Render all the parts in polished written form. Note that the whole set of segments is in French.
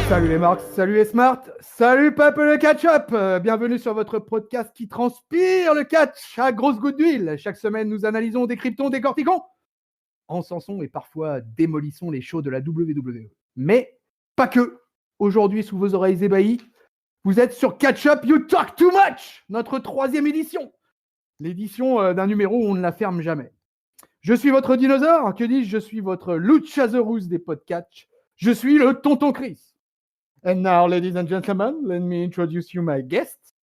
Salut les marques, salut les smart, salut peuple le catch-up. Bienvenue sur votre podcast qui transpire le catch à grosse goutte d'huile. Chaque semaine, nous analysons, décryptons, décortiquons, encensons et parfois démolissons les shows de la WWE. Mais pas que. Aujourd'hui, sous vos oreilles ébahies, vous êtes sur Catch-up You Talk Too Much, notre 3e édition. L'édition d'un numéro où on ne la ferme jamais. Je suis votre dinosaure, que dis-je, je suis votre Luchasaurus des podcasts. Je suis le tonton Chris. And now, ladies and gentlemen, let me introduce you my guest.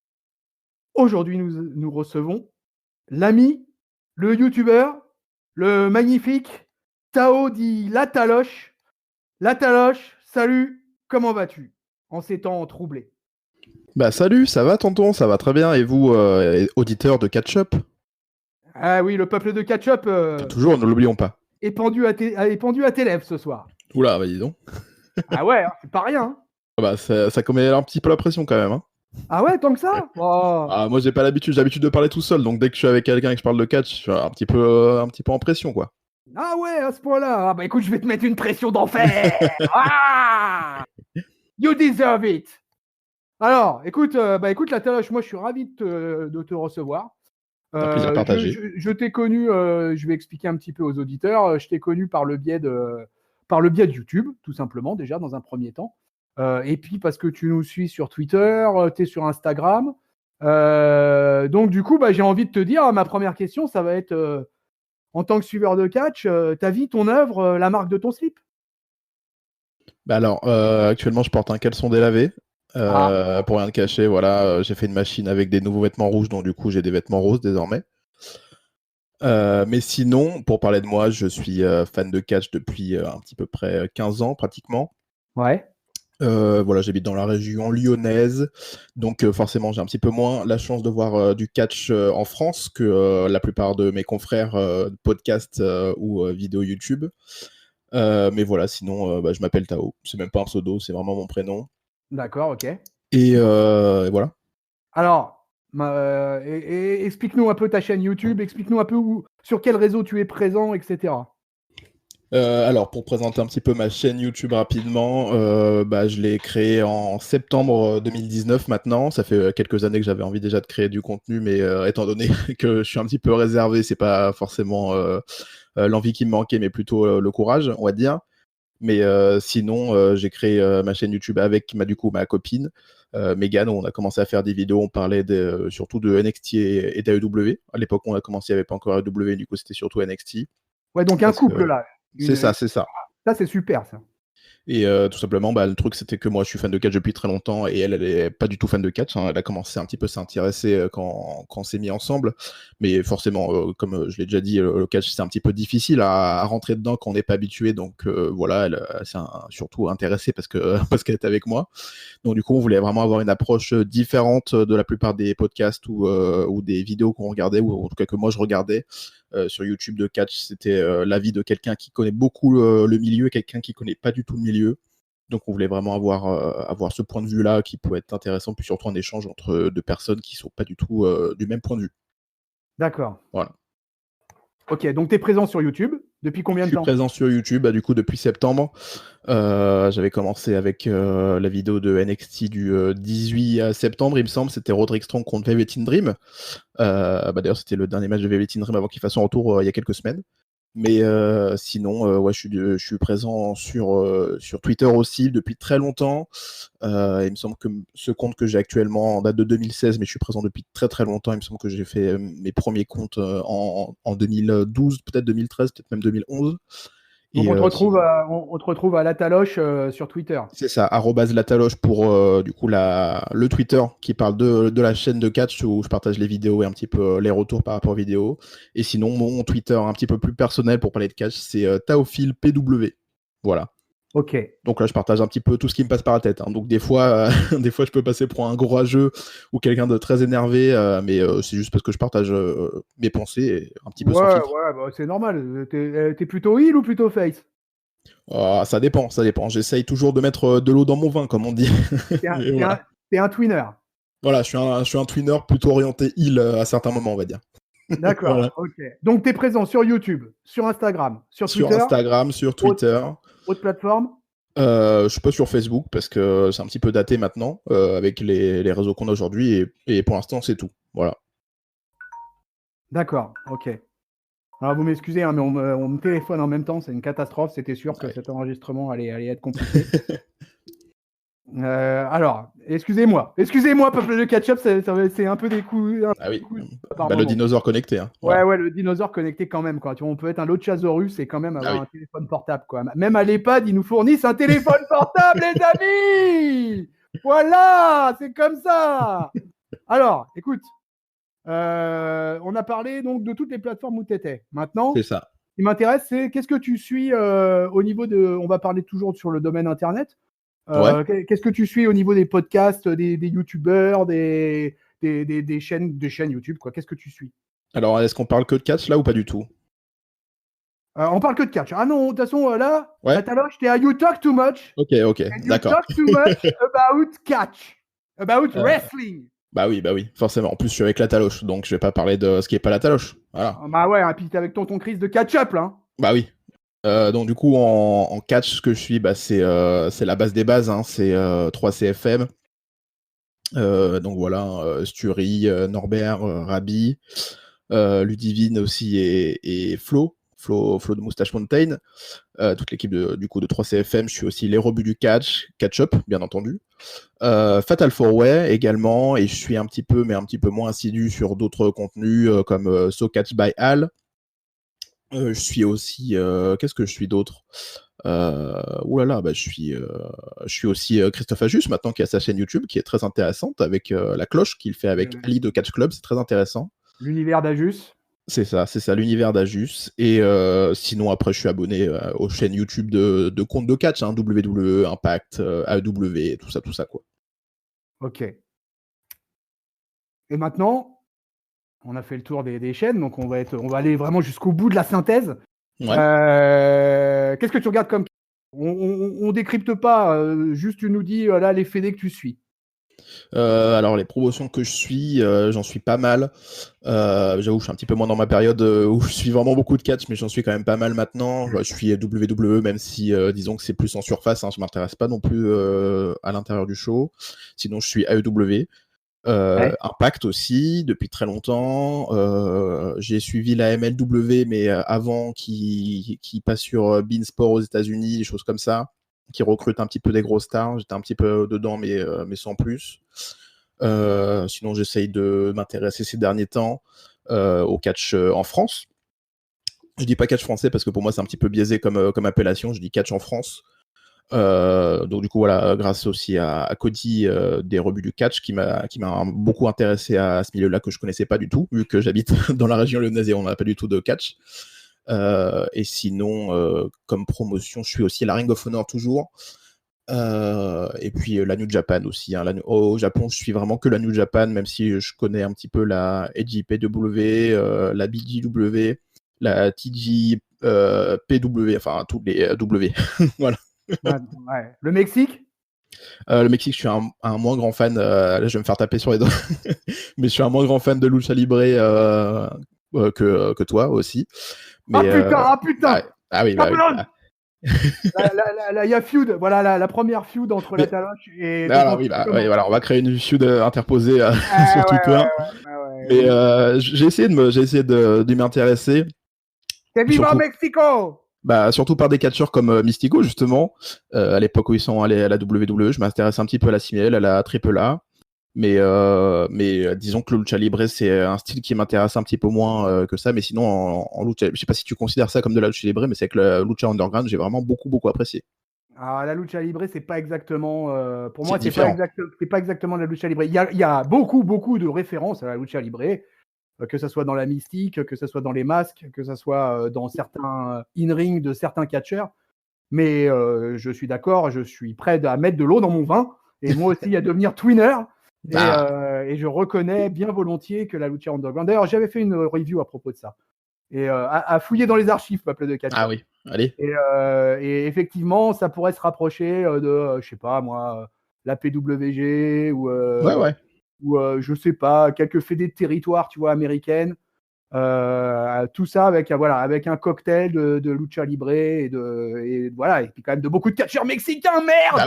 Aujourd'hui, nous recevons l'ami, le youtubeur, le magnifique Tao dit Lataloche. Lataloche, salut, comment vas-tu en ces temps troublés? Bah salut, ça va tonton, ça va très bien. Et vous, auditeurs de Catch-up? Ah oui, le peuple de Catch-up Toujours, ne l'oublions pas. est pendu à tes lèvres ce soir. Oula, bah dis donc. Ah ouais, hein, c'est pas rien. Hein. Bah ça commet un petit peu la pression quand même. Hein. Ah ouais, tant que ça oh. Ah, moi j'ai pas l'habitude, j'ai l'habitude de parler tout seul, donc dès que je suis avec quelqu'un et que je parle de catch, je suis un petit peu en pression quoi. Ah ouais, à ce point-là. Ah bah écoute, je vais te mettre une pression d'enfer. Ah you deserve it. Alors, écoute, Lataloche, moi je suis ravi de te recevoir. Un plaisir partagé. Je t'ai connu, je vais expliquer un petit peu aux auditeurs, je t'ai connu par le biais de YouTube, tout simplement, déjà, dans un premier temps. Et puis parce que tu nous suis sur Twitter, tu es sur Instagram. Donc, du coup, j'ai envie de te dire, ma première question, ça va être, en tant que suiveur de catch, ta vie, ton œuvre, la marque de ton slip? Bah alors, actuellement, je porte un caleçon délavé. Pour rien te cacher, voilà, j'ai fait une machine avec des nouveaux vêtements rouges, donc du coup, j'ai des vêtements roses désormais. Mais sinon, pour parler de moi, je suis fan de catch depuis un petit peu près 15 ans pratiquement. Ouais. Voilà, j'habite dans la région lyonnaise, donc forcément j'ai un petit peu moins la chance de voir du catch en France que la plupart de mes confrères de podcasts ou vidéos YouTube. Mais voilà, sinon je m'appelle Tao, c'est même pas un pseudo, c'est vraiment mon prénom. D'accord, ok. Et voilà. Alors, explique-nous un peu ta chaîne YouTube, explique-nous un peu sur quel réseau tu es présent, etc. Alors, pour présenter un petit peu ma chaîne YouTube rapidement, je l'ai créée en septembre 2019 maintenant. Ça fait quelques années que j'avais envie déjà de créer du contenu, mais étant donné que je suis un petit peu réservé, c'est pas forcément l'envie qui me manquait, mais plutôt le courage, on va dire. Mais sinon, j'ai créé ma chaîne YouTube avec ma copine, Megan, où on a commencé à faire des vidéos. On parlait surtout de NXT et d'AEW. À l'époque, on a commencé, il n'y avait pas encore AEW, du coup, c'était surtout NXT. Ouais, donc un couple là. C'est ça. Ça, c'est super, ça. Et tout simplement, le truc, c'était que moi, je suis fan de catch depuis très longtemps et elle est pas du tout fan de catch. Hein. Elle a commencé un petit peu à s'intéresser quand on s'est mis ensemble. Mais forcément, comme je l'ai déjà dit, le catch, c'est un petit peu difficile à rentrer dedans quand on n'est pas habitué. Donc voilà, elle s'est surtout intéressée parce qu'elle était avec moi. Donc du coup, on voulait vraiment avoir une approche différente de la plupart des podcasts ou des vidéos qu'on regardait, ou en tout cas que moi, je regardais. Sur YouTube de catch, c'était l'avis de quelqu'un qui connaît beaucoup le milieu et quelqu'un qui connaît pas du tout le milieu. Donc on voulait vraiment avoir ce point de vue-là qui peut être intéressant, puis surtout un échange entre deux personnes qui sont pas du tout du même point de vue. D'accord. Voilà. Ok, donc tu es présent sur YouTube depuis combien de temps? Je suis présent sur YouTube du coup depuis septembre. J'avais commencé avec la vidéo de NXT du 18 septembre, il me semble. C'était Roderick Strong contre Velveteen Dream. D'ailleurs, c'était le dernier match de Velveteen Dream avant qu'il fasse son retour il y a quelques semaines. Mais sinon, ouais, je suis présent sur Twitter aussi depuis très longtemps. Il me semble que ce compte que j'ai actuellement en date de 2016, mais je suis présent depuis très très longtemps. Il me semble que j'ai fait mes premiers comptes en 2012, peut-être 2013, peut-être même 2011. Donc on te retrouve à Lataloche sur Twitter. C'est ça, @lataloche pour du coup le Twitter qui parle de la chaîne de catch où je partage les vidéos et un petit peu les retours par rapport aux vidéos. Et sinon, mon Twitter un petit peu plus personnel pour parler de catch, c'est TaophilPW. Voilà. Ok. Donc là, je partage un petit peu tout ce qui me passe par la tête. Hein. Donc des fois, je peux passer pour un gros rageux ou quelqu'un de très énervé, mais c'est juste parce que je partage mes pensées et un petit peu sans filtre. Ouais, c'est normal. T'es plutôt heel ou plutôt face? Ça dépend. J'essaye toujours de mettre de l'eau dans mon vin, comme on dit. T'es un twinner. Voilà, je suis un twinner plutôt orienté heel à certains moments, on va dire. D'accord, voilà. Ok. Donc, tu es présent sur YouTube, sur Instagram, sur Twitter. Sur Instagram, sur Twitter. Autre plateforme? Je suis pas sur Facebook parce que c'est un petit peu daté maintenant avec les réseaux qu'on a aujourd'hui et pour l'instant c'est tout. Voilà. D'accord, ok. Alors vous m'excusez, hein, mais on me téléphone en même temps, c'est une catastrophe. C'était sûr que Ouais. cet enregistrement allait être compliqué. Alors, excusez-moi, peuple de catch-up, c'est un peu des coups, Ah oui. par Bah, le moment. dinosaure connecté. Hein. Ouais, Voilà. ouais, le dinosaure connecté quand même, quoi. Tu vois, on peut être un Lochasaurus et quand même Ah avoir oui. un téléphone portable, quoi. Même à l'EHPAD, ils nous fournissent un téléphone portable, les amis. Voilà, c'est comme ça. Alors, écoute, on a parlé donc de toutes les plateformes où tu étais. Maintenant, C'est ça. ce qui m'intéresse, c'est qu'est-ce que tu suis au niveau de. On va parler toujours sur le domaine Internet. Ouais. Qu'est-ce que tu suis au niveau des podcasts, des youtubeurs, des chaînes YouTube, quoi. Qu'est-ce que tu suis? Alors, est-ce qu'on parle que de catch là ou pas du tout? On parle que de catch. Ah non, de toute façon, là, Ouais. la taloche, t'es à You Talk Too Much. Ok, And you d'accord. talk too much about catch. About Euh, wrestling. Bah oui, forcément. En plus, je suis avec la taloche, donc je vais pas parler de ce qui est pas la taloche. Voilà. Bah ouais, hein, puis t'es avec tonton Chris de catch-up, là. Bah oui. Donc du coup, en catch, ce que je suis, bah, c'est la base des bases. Hein. C'est 3CFM. Donc voilà, Sturi, Norbert, Rabi, Ludivine aussi et Flo de Moustache Mountain. Toute l'équipe du coup de 3CFM. Je suis aussi les rebuts du catch-up, bien entendu. Fatal 4-Way également, et je suis un petit peu, mais un petit peu moins assidu sur d'autres contenus comme So Catch by Al. Je suis aussi, qu'est-ce que je suis d'autre? Oulala, bah, je suis aussi Christophe Ajus maintenant qui a sa chaîne YouTube qui est très intéressante avec la cloche qu'il fait avec Ali de Catch Club, c'est très intéressant. L'univers d'Ajus. C'est ça, l'univers d'Ajus. Et sinon, après, je suis abonné aux chaînes YouTube de comptes de catch, hein, WWE, Impact, AEW, tout ça, quoi. Ok. Et maintenant, on a fait le tour des chaînes, donc on va aller vraiment jusqu'au bout de la synthèse. Ouais. Qu'est-ce que tu regardes comme. On décrypte pas, juste tu nous dis là les fédés que tu suis. Alors les promotions que je suis, j'en suis pas mal. J'avoue, je suis un petit peu moins dans ma période où je suis vraiment beaucoup de catch, mais j'en suis quand même pas mal maintenant. Je suis WWE, même si disons que c'est plus en surface. Hein, je m'intéresse pas non plus à l'intérieur du show. Sinon, je suis AEW. Ouais. Impact aussi depuis très longtemps. J'ai suivi la MLW, mais avant qui passe sur Beansport aux États-Unis, des choses comme ça, qui recrute un petit peu des grosses stars. J'étais un petit peu dedans, mais sans plus. Sinon, j'essaye de m'intéresser ces derniers temps au catch en France. Je dis pas catch français parce que pour moi c'est un petit peu biaisé comme appellation. Je dis catch en France. Donc du coup voilà, grâce aussi à Cody des rebuts du catch qui m'a beaucoup intéressé à ce milieu-là que je connaissais pas du tout, vu que j'habite dans la région lyonnaise et on n'a pas du tout de catch. Et sinon, comme promotion, je suis aussi la Ring of Honor toujours. Et puis la New Japan aussi. Hein. Au Japon, je suis vraiment que la New Japan, même si je connais un petit peu la AJPW, la BGW, la TJPW, enfin tous les W. Voilà. Ouais. Le Mexique. Le Mexique, je suis un moins grand fan. Là, je vais me faire taper sur les doigts. Mais je suis un moins grand fan de Lucha Libre que toi aussi. Mais, Ah putain. ah oui, bah oui. Cabron. Il y a feud, voilà la première feud entre la Mais, Taloche et alors, tonton oui, Chris. oui, voilà, on va créer une feud interposée sur Ouais, Twitter. ouais. Mais j'ai essayé de m'y intéresser. Que viva Surtout, Mexico. surtout par des catcheurs comme Mystico, justement. À l'époque où ils sont allés à la WWE, je m'intéresse un petit peu à la CML, à la AAA. Mais disons que le lucha libre, c'est un style qui m'intéresse un petit peu moins que ça. Mais sinon, en lucha, je sais pas si tu considères ça comme de la lucha libre, mais c'est que la lucha underground, j'ai vraiment beaucoup apprécié. Alors, la lucha libre, c'est pas exactement. Pour moi, C'est différent. c'est pas exactement de la lucha libre. Il y a beaucoup de références à la lucha libre, que ce soit dans la mystique, que ce soit dans les masques, que ce soit dans certains in-ring de certains catcheurs. Mais je suis d'accord, je suis prêt à mettre de l'eau dans mon vin, et moi aussi à devenir twinner. Et je reconnais bien volontiers que la lucha underground. D'ailleurs, j'avais fait une review à propos de ça. Et à fouiller dans les archives, peuple de catch. Ah oui, allez. Et effectivement, ça pourrait se rapprocher de, je sais pas moi, la PWG ou Ouais. je sais pas, quelques fédés de territoire, tu vois, américaines. Tout ça avec un cocktail de lucha libre et puis quand même de beaucoup de catcheurs mexicains, merde. Bah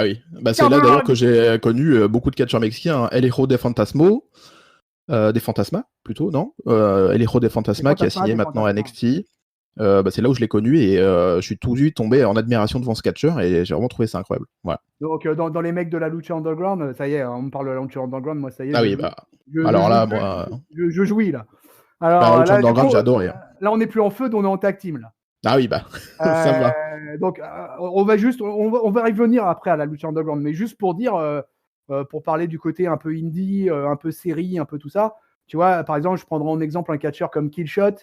oui. C'est là d'ailleurs que j'ai connu beaucoup de catcheurs mexicains, hein. El Hijo de Fantasmo, des Fantasmas plutôt, non El Hijo de Fantasma qui a signé maintenant à NXT. C'est là où je l'ai connu et je suis tout de suite tombé en admiration devant ce catcheur et j'ai vraiment trouvé ça incroyable. Voilà. Donc dans les mecs de la lucha underground, ça y est, on me parle de la lucha underground, moi ça y est. Ah oui, je jouis là. Alors lucha underground, j'ai adoré. Là, on n'est plus en feu, on est en tag team là. Ah oui, ça me va. Donc on va revenir après à la lucha underground, mais juste pour dire, pour parler du côté un peu indie, un peu série, un peu tout ça. Tu vois, par exemple, je prendrais en exemple un catcheur comme Killshot.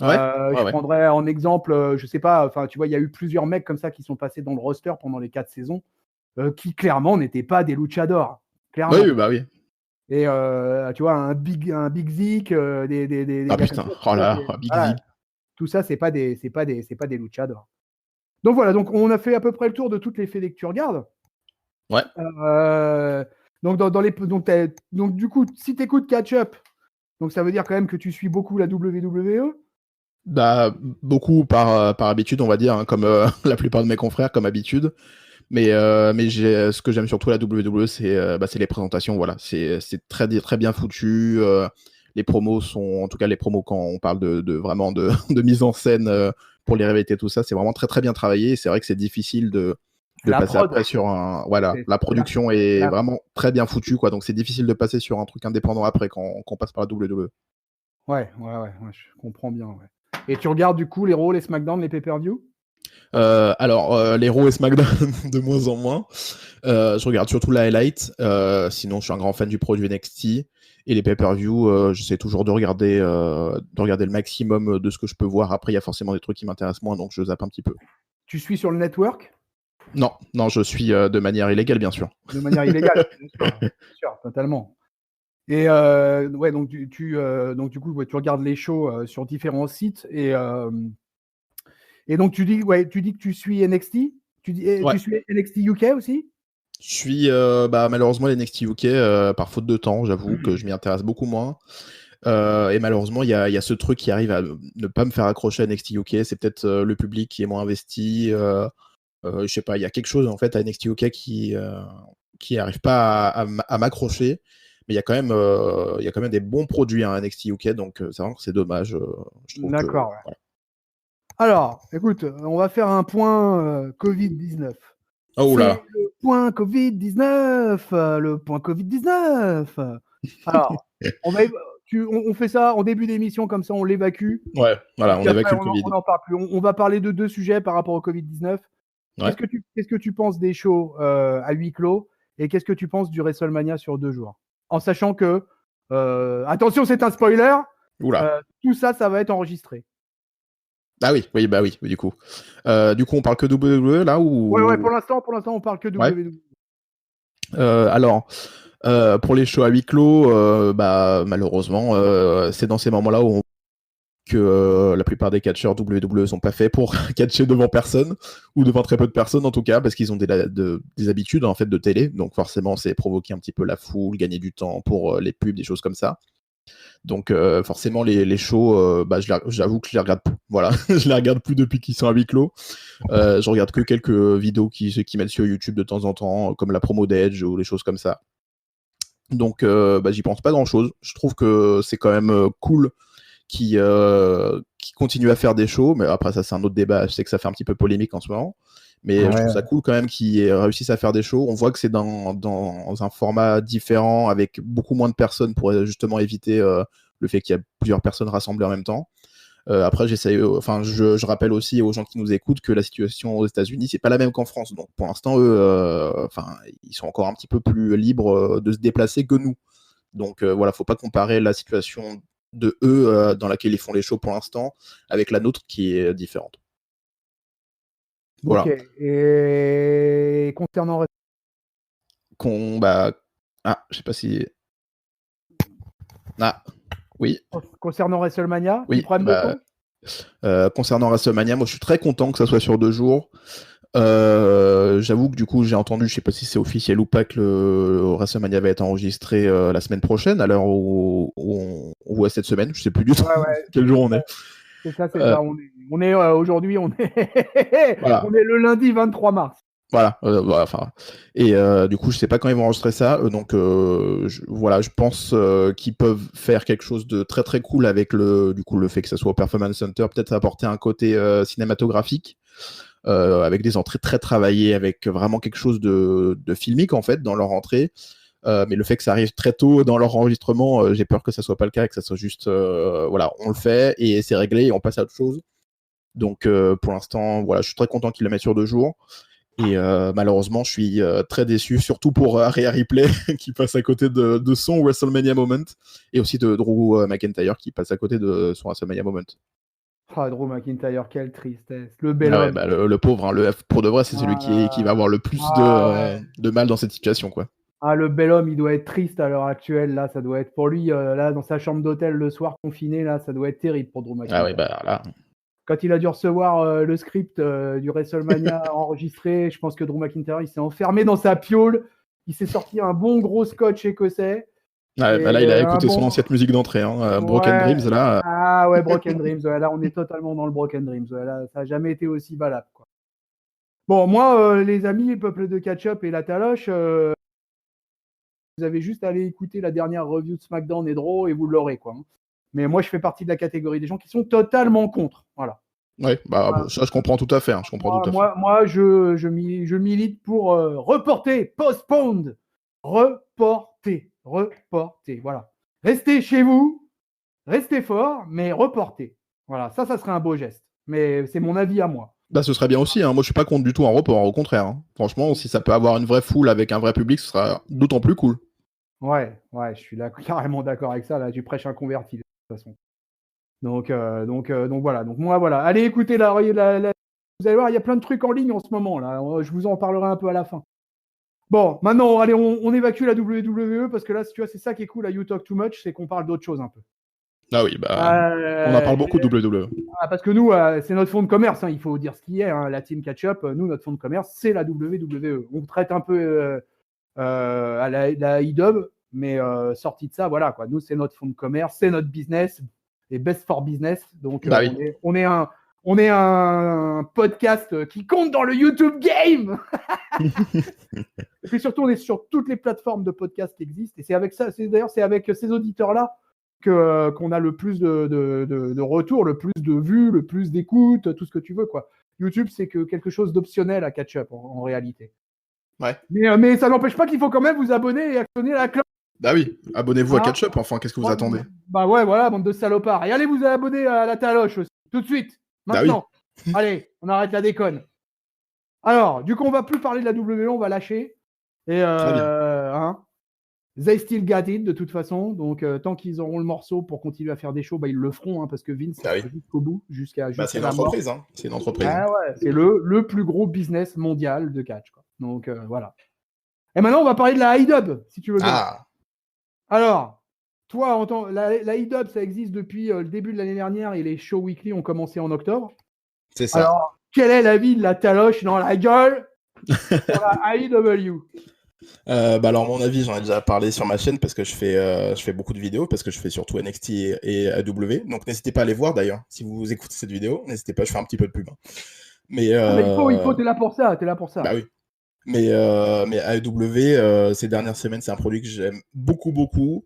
Je prendrais en exemple, je sais pas, enfin, tu vois, il y a eu plusieurs mecs comme ça qui sont passés dans le roster pendant les 4 saisons, qui clairement n'étaient pas des luchadors. Clairement. Oui. Et tu vois, un Big Zik, des ah putain, Big Zik. Tout ça, c'est pas des luchadors. Donc voilà, donc on a fait à peu près le tour de toutes les fédés que tu regardes. Ouais. Donc du coup, si tu écoutes Catch Up, donc ça veut dire quand même que tu suis beaucoup la WWE. Bah, beaucoup par habitude, on va dire, hein, comme la plupart de mes confrères, comme habitude. Mais ce que j'aime surtout à la WWE, c'est les présentations. Voilà, c'est très très bien foutu. Les promos sont, en tout cas les promos quand on parle de vraiment de mise en scène pour les rivalités, tout ça, c'est vraiment très très bien travaillé. C'est vrai que c'est difficile de passer après sur un. Voilà, la production est vraiment très bien foutue, quoi. Donc c'est difficile de passer sur un truc indépendant après quand on passe par la WWE. Ouais, je comprends bien. Ouais. Et tu regardes du coup les Raw, les SmackDown, les pay-per-view? Les Raw et SmackDown de moins en moins. Je regarde surtout la highlight. Sinon, je suis un grand fan du produit NXT. Et les pay-per-view, j'essaie toujours de regarder le maximum de ce que je peux voir. Après, il y a forcément des trucs qui m'intéressent moins, donc je zappe un petit peu. Tu suis sur le network? Non, je suis de manière illégale, bien sûr. De manière illégale, bien sûr, totalement. Et donc du coup, tu regardes les shows sur différents sites et donc tu dis que tu suis NXT. Tu suis NXT UK aussi? Je suis malheureusement les NXT UK par faute de temps, j'avoue que je m'y intéresse beaucoup moins. Et malheureusement, il y a ce truc qui arrive à ne pas me faire accrocher à NXT UK. C'est peut-être le public qui est moins investi. Je sais pas, il y a quelque chose en fait à NXT UK qui arrive pas à m'accrocher. Mais il y a quand même des bons produits à NXT UK, donc c'est dommage. Je trouve. D'accord. Voilà. Alors, écoute, on va faire un point Covid-19. Oh là. Le point Covid-19. Le point Covid-19. Alors, on fait ça en début d'émission, comme ça on l'évacue. Ouais, voilà, on évacue le Covid. On n'en parle plus. On va parler de 2 sujets par rapport au Covid-19. Ouais. Qu'est-ce que tu penses des shows à huis clos et qu'est-ce que tu penses du WrestleMania sur 2 jours? En sachant que, attention, c'est un spoiler, tout ça va être enregistré. Ah oui, du coup. On parle que WWE là ou... Ouais, pour l'instant, on parle que WWE. Alors, pour les shows à huis clos, malheureusement, c'est dans ces moments-là où on que la plupart des catcheurs WWE sont pas faits pour catcher devant personne, ou devant très peu de personnes en tout cas, parce qu'ils ont des habitudes en fait de télé, donc forcément c'est provoquer un petit peu la foule, gagner du temps pour les pubs, des choses comme ça. Donc forcément les shows, j'avoue que je les regarde plus. Voilà, je les regarde plus depuis qu'ils sont à huis clos. Je regarde que quelques vidéos qui mettent sur YouTube de temps en temps, comme la promo d'Edge ou les choses comme ça. Donc j'y pense pas grand chose. Je trouve que c'est quand même cool qui continue à faire des shows, mais après ça c'est un autre débat, je sais que ça fait un petit peu polémique en ce moment, mais je trouve ça cool quand même qu'ils réussissent à faire des shows. On voit que c'est dans un format différent, avec beaucoup moins de personnes pour justement éviter le fait qu'il y a plusieurs personnes rassemblées en même temps. Après je rappelle aussi aux gens qui nous écoutent que la situation aux États-Unis c'est pas la même qu'en France, donc pour l'instant eux ils sont encore un petit peu plus libres de se déplacer que nous. Donc voilà, faut pas comparer la situation de eux dans laquelle ils font les shows pour l'instant avec la nôtre qui est différente. Voilà. Ok. Et concernant je sais pas si oui. Concernant WrestleMania, oui, concernant WrestleMania, moi je suis très content que ça soit sur 2 jours. J'avoue que du coup j'ai entendu, je sais pas si c'est officiel ou pas, que le WrestleMania va être enregistré la semaine prochaine, à l'heure où ou à cette semaine, je sais plus du tout Ouais. quel jour on est. C'est ça, ça. On est aujourd'hui, Voilà. on est le lundi 23 mars. Voilà, enfin, et du coup, je sais pas quand ils vont enregistrer ça, donc voilà, je pense qu'ils peuvent faire quelque chose de très très cool avec le fait que ça soit au Performance Center, peut-être apporter un côté cinématographique, avec des entrées très travaillées, avec vraiment quelque chose de filmique en fait dans leur entrée. Mais le fait que ça arrive très tôt dans leur enregistrement, j'ai peur que ça soit pas le cas, et que ça soit juste, voilà, on le fait et c'est réglé et on passe à autre chose. Donc pour l'instant, voilà, je suis très content qu'ils le mettent sur 2 jours. Et malheureusement, je suis très déçu, surtout pour Rhea Ripley qui passe à côté de son WrestleMania Moment, et aussi de Drew McIntyre qui passe à côté de son WrestleMania Moment. Ah, Drew McIntyre, quelle tristesse. Le bel homme. Bah, le pauvre, hein, pour de vrai, c'est celui qui va avoir le plus de mal dans cette situation, quoi. Ah, le bel homme, il doit être triste à l'heure actuelle. Là, ça doit être pour lui, là, dans sa chambre d'hôtel le soir confiné, là, ça doit être terrible pour Drew McIntyre. Ah ouais, bah là. Quand il a dû recevoir le script du WrestleMania enregistré, je pense que Drew McIntyre, il s'est enfermé dans sa piole. Il s'est sorti un bon gros scotch écossais. Ouais, bah là, il a écouté son ancienne musique d'entrée, hein, Broken Dreams, là. Ah ouais, Broken Dreams. Ouais, là, on est totalement dans le Broken Dreams. Ouais, là, ça n'a jamais été aussi valable, quoi. Bon, moi, les amis, peuple de catch-up et la taloche, vous avez juste à aller écouter la dernière review de SmackDown et de Raw et vous l'aurez, quoi. Mais moi, je fais partie de la catégorie des gens qui sont totalement contre. Voilà. Ouais, bah bon, ça, je comprends tout à fait. Hein, moi, je milite pour reporter, postponed, reporter. Voilà. Restez chez vous, restez fort, mais reportez. Voilà, ça serait un beau geste. Mais c'est mon avis à moi. Bah, ce serait bien aussi, hein. Moi je suis pas contre du tout un report, au contraire, hein. Franchement, si ça peut avoir une vraie foule avec un vrai public, ce sera d'autant plus cool. Ouais, je suis là, carrément d'accord avec ça. Là, tu prêches un converti de toute façon. Donc voilà. Donc moi, voilà. Allez écouter vous allez voir, il y a plein de trucs en ligne en ce moment. Là, je vous en parlerai un peu à la fin. Bon, maintenant, allez, on évacue la WWE parce que là, tu vois, c'est ça qui est cool à You Talk Too Much, c'est qu'on parle d'autre chose un peu. Ah oui, bah, on en parle beaucoup de WWE. Parce que nous, c'est notre fonds de commerce, hein, il faut dire ce qui est, hein, la team catch-up, nous, notre fonds de commerce, c'est la WWE. On traite un peu à la IDUB, mais sorti de ça, voilà, quoi. Nous, c'est notre fonds de commerce, c'est notre business, et best for business. Donc, bah oui. on est un podcast qui compte dans le YouTube game. Et puis surtout, on est sur toutes les plateformes de podcasts qui existent. Et c'est avec ça, d'ailleurs, c'est avec ces auditeurs-là qu'on a le plus de retours, le plus de vues, le plus d'écoutes, tout ce que tu veux, quoi. YouTube, c'est que quelque chose d'optionnel à catch-up en réalité. Ouais. Mais ça n'empêche pas qu'il faut quand même vous abonner et actionner la cloche. Bah oui, abonnez-vous à Catch-up, enfin, qu'est-ce que vous attendez? Bah ouais, voilà, bande de salopards. Et allez vous abonner à la taloche aussi, tout de suite, maintenant. Bah oui. Allez, on arrête la déconne. Alors, du coup, on va plus parler de la WWE, on va lâcher. Et Très bien. hein, they still got it, de toute façon. Donc, tant qu'ils auront le morceau pour continuer à faire des shows, bah, ils le feront, hein, parce que Vince, Bah oui. jusqu'au bout, jusqu'à C'est une la mort. entreprise, hein. C'est une entreprise. Ah ouais, c'est le plus gros business mondial de catch, quoi. Donc, voilà. Et maintenant, on va parler de la IDUB, si tu veux bien. Ah. Alors, toi, la IDUB, ça existe depuis le début de l'année dernière et les shows weekly ont commencé en octobre. C'est ça. Alors, quel est l'avis de la taloche dans la gueule sur la IW? Bah alors mon avis, j'en ai déjà parlé sur ma chaîne parce que je fais beaucoup de vidéos, parce que je fais surtout NXT et AW. Donc n'hésitez pas à aller voir d'ailleurs. Si vous écoutez cette vidéo, n'hésitez pas, je fais un petit peu de pub. Mais il faut, t'es là pour ça. Bah oui. Mais AEW, ces dernières semaines, c'est un produit que j'aime beaucoup.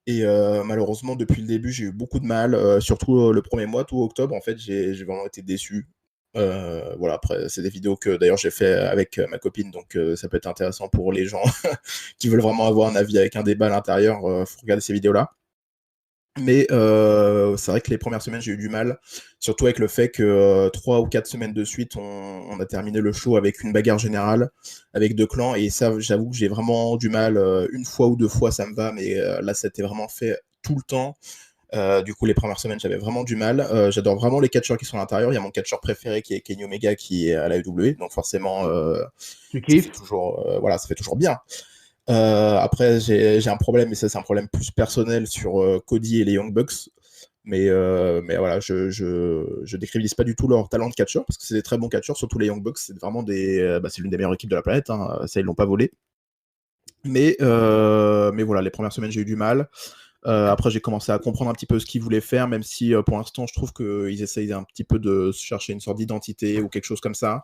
Et malheureusement, depuis le début, j'ai eu beaucoup de mal. Surtout le premier mois, tout octobre, en fait, j'ai vraiment été déçu. Voilà, après, c'est des vidéos que d'ailleurs j'ai fait avec ma copine, donc ça peut être intéressant pour les gens qui veulent vraiment avoir un avis avec un débat à l'intérieur. Faut regarder ces vidéos-là. Mais c'est vrai que les premières semaines, j'ai eu du mal, surtout avec le fait que 3 ou 4 semaines de suite, on a terminé le show avec une bagarre générale, avec 2 clans, et ça, j'avoue que j'ai vraiment du mal. Une fois ou 2 fois, ça me va, mais là, c'était vraiment fait tout le temps. Du coup, les premières semaines, j'avais vraiment du mal. J'adore vraiment les catcheurs qui sont à l'intérieur. Il y a mon catcheur préféré qui est Kenny Omega, qui est à la WWE, donc forcément, ça fait toujours bien. Après, j'ai un problème, et ça, c'est un problème plus personnel sur Cody et les Young Bucks. Mais voilà, je décrivise pas du tout leur talent de catcheur, parce que c'est des très bons catcheurs, surtout les Young Bucks. C'est vraiment c'est l'une des meilleures équipes de la planète, hein. Ça, ils l'ont pas volé. Mais voilà, les premières semaines, j'ai eu du mal. Après, j'ai commencé à comprendre un petit peu ce qu'ils voulaient faire, même si pour l'instant, je trouve qu'ils essayent un petit peu de chercher une sorte d'identité ou quelque chose comme ça.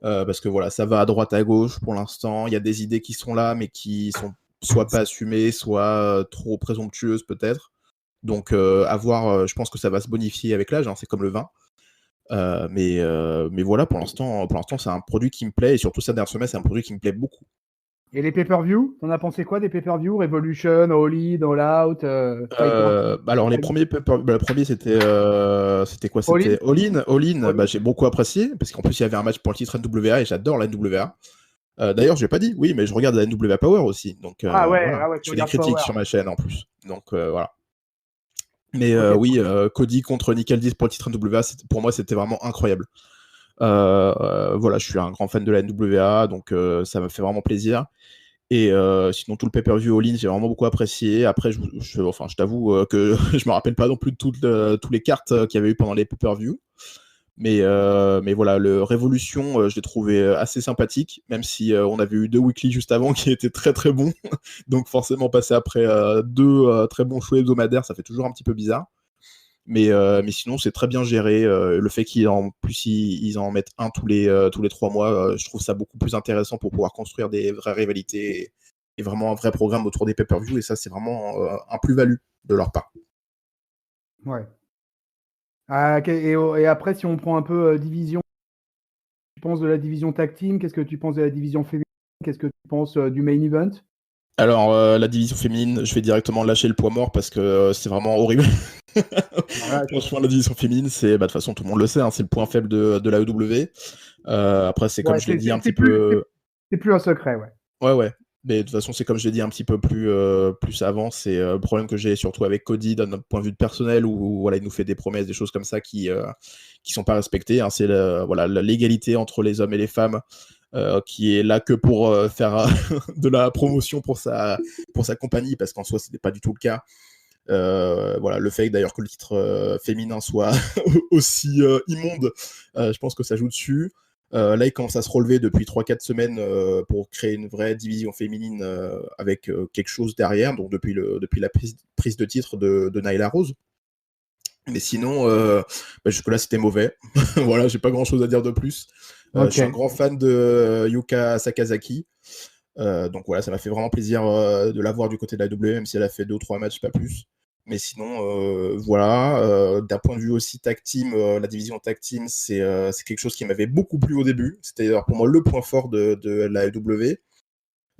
Parce que voilà, ça va à droite, à gauche pour l'instant. Il y a des idées qui sont là, mais qui sont soit pas assumées, soit trop présomptueuses peut-être. Donc, à voir, je pense que ça va se bonifier avec l'âge, hein, c'est comme le vin. Mais voilà, pour l'instant, c'est un produit qui me plaît, et surtout cette dernière semaine, c'est un produit qui me plaît beaucoup. Et les pay-per-view, t'en as pensé quoi des pay-per-view? Revolution, All In, All Out, Alors les premiers, le premier c'était quoi? All In? C'était All In. All In, All In. j'ai beaucoup apprécié parce qu'en plus il y avait un match pour le titre NWA et j'adore la NWA. D'ailleurs, j'ai pas dit, oui, mais je regarde la NWA Power aussi, donc voilà. Ah ouais, Je tu fais des regardes critiques Power. sur ma chaîne en plus, donc voilà. Mais Ok. oui, Cody contre Nickel Diaz pour le titre NWA, pour moi c'était vraiment incroyable. Voilà, je suis un grand fan de la NWA, donc ça me fait vraiment plaisir. Et sinon, tout le pay-per-view all-in, j'ai vraiment beaucoup apprécié. Après, je t'avoue que je me rappelle pas non plus de toutes les cartes qu'il y avait eu pendant les pay-per-view. Mais voilà, le Révolution, je l'ai trouvé assez sympathique, même si on avait eu 2 weekly juste avant qui étaient très très bons. Donc forcément, passer après 2 très bons shows hebdomadaires, ça fait toujours un petit peu bizarre. Mais sinon, c'est très bien géré. Le fait qu'ils en mettent un tous les 3 mois, je trouve ça beaucoup plus intéressant pour pouvoir construire des vraies rivalités et vraiment un vrai programme autour des pay-per-view. Et ça, c'est vraiment un plus-value de leur part. Ouais. Et après, si on prend un peu division, tu penses de la division tag team? Qu'est-ce que tu penses de la division féminine? Qu'est-ce que tu penses du main event? Alors, la division féminine, je vais directement lâcher le poids mort parce que c'est vraiment horrible. Voilà, Franchement, la division féminine, c'est, de toute façon, tout le monde le sait, hein, c'est le point faible de la AEW. Après, c'est comme ouais, je l'ai dit un petit peu. c'est plus un secret, ouais. Ouais. Mais de toute façon, c'est comme je l'ai dit un petit peu plus avant, c'est le problème que j'ai surtout avec Cody d'un point de vue personnel où voilà, il nous fait des promesses, des choses comme ça qui sont pas respectées. Hein. C'est l'égalité entre les hommes et les femmes qui est là que pour faire de la promotion pour sa compagnie, parce qu'en soi, ce n'est pas du tout le cas. Voilà, le fait d'ailleurs que le titre féminin soit aussi immonde, je pense que ça joue dessus. Là, il commence à se relever depuis 3-4 semaines pour créer une vraie division féminine avec quelque chose derrière, donc depuis la prise de titre de Nyla Rose. Mais sinon, jusque-là, c'était mauvais. Voilà, j'ai pas grand-chose à dire de plus. Je suis un grand fan de Yuka Sakazaki. Donc voilà, ça m'a fait vraiment plaisir de la voir du côté de la AEW, même si elle a fait 2 ou 3 matchs, pas plus. Mais sinon, voilà, d'un point de vue aussi tag team, la division tag team, c'est quelque chose qui m'avait beaucoup plu au début. C'était d'ailleurs pour moi le point fort de la AEW.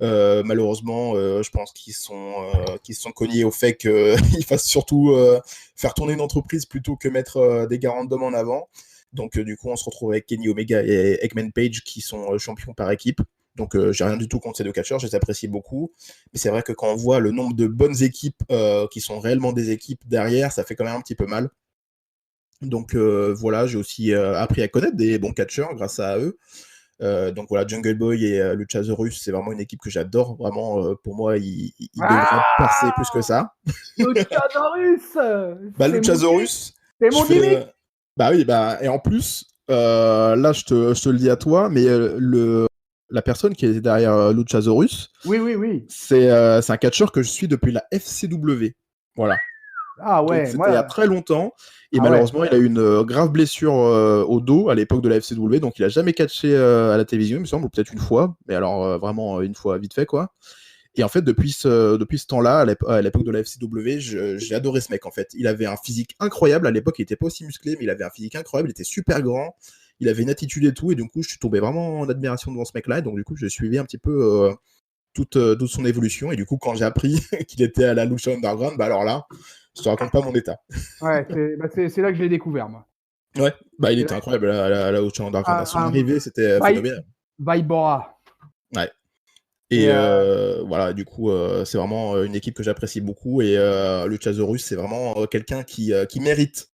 Malheureusement, je pense qu'ils se sont cognés au fait qu'ils fassent surtout faire tourner une entreprise plutôt que mettre des gars random en avant. Donc du coup, on se retrouve avec Kenny Omega et Eggman Page qui sont champions par équipe. Donc j'ai rien du tout contre ces 2 catcheurs, je les apprécie beaucoup. Mais c'est vrai que quand on voit le nombre de bonnes équipes qui sont réellement des équipes derrière, ça fait quand même un petit peu mal. Donc voilà, j'ai aussi appris à connaître des bons catcheurs grâce à eux. Donc voilà, Jungle Boy et Luchasaurus, c'est vraiment une équipe que j'adore. Vraiment, pour moi, ils devraient percer plus que ça. Luchasaurus Luchasaurus, c'est je mon fais. gimmick. Bah oui, et en plus, là, je te le dis à toi, mais la personne qui est derrière Luchasaurus, Oui. c'est un catcheur que je suis depuis la FCW. Voilà. Ah Donc ouais, c'était il y a très longtemps. Et Ah ouais. malheureusement, il a eu une grave blessure au dos à l'époque de la FCW. Donc il a jamais catché à la télévision, il me semble, ou peut-être une fois. Mais alors vraiment une fois vite fait, quoi. Et en fait, depuis ce temps-là, à l'époque de la FCW, j'ai adoré ce mec, en fait. Il avait un physique incroyable. À l'époque, il était pas aussi musclé, mais il avait un physique incroyable. Il était super grand. Il avait une attitude et tout. Et du coup, je suis tombé vraiment en admiration devant ce mec-là. Et donc, du coup, je suivais un petit peu toute son évolution. Et du coup, quand j'ai appris qu'il était à la Lucha Underground, bah alors là, je te raconte pas mon état. Ouais, c'est là que je l'ai découvert, moi. Ouais, il C'est était là- incroyable à la Lucha Underground. À son un arrivée, c'était phénoménal. Vibora. Ouais. Et Et voilà, du coup, c'est vraiment une équipe que j'apprécie beaucoup. Et Luchasaurus, c'est vraiment quelqu'un qui mérite.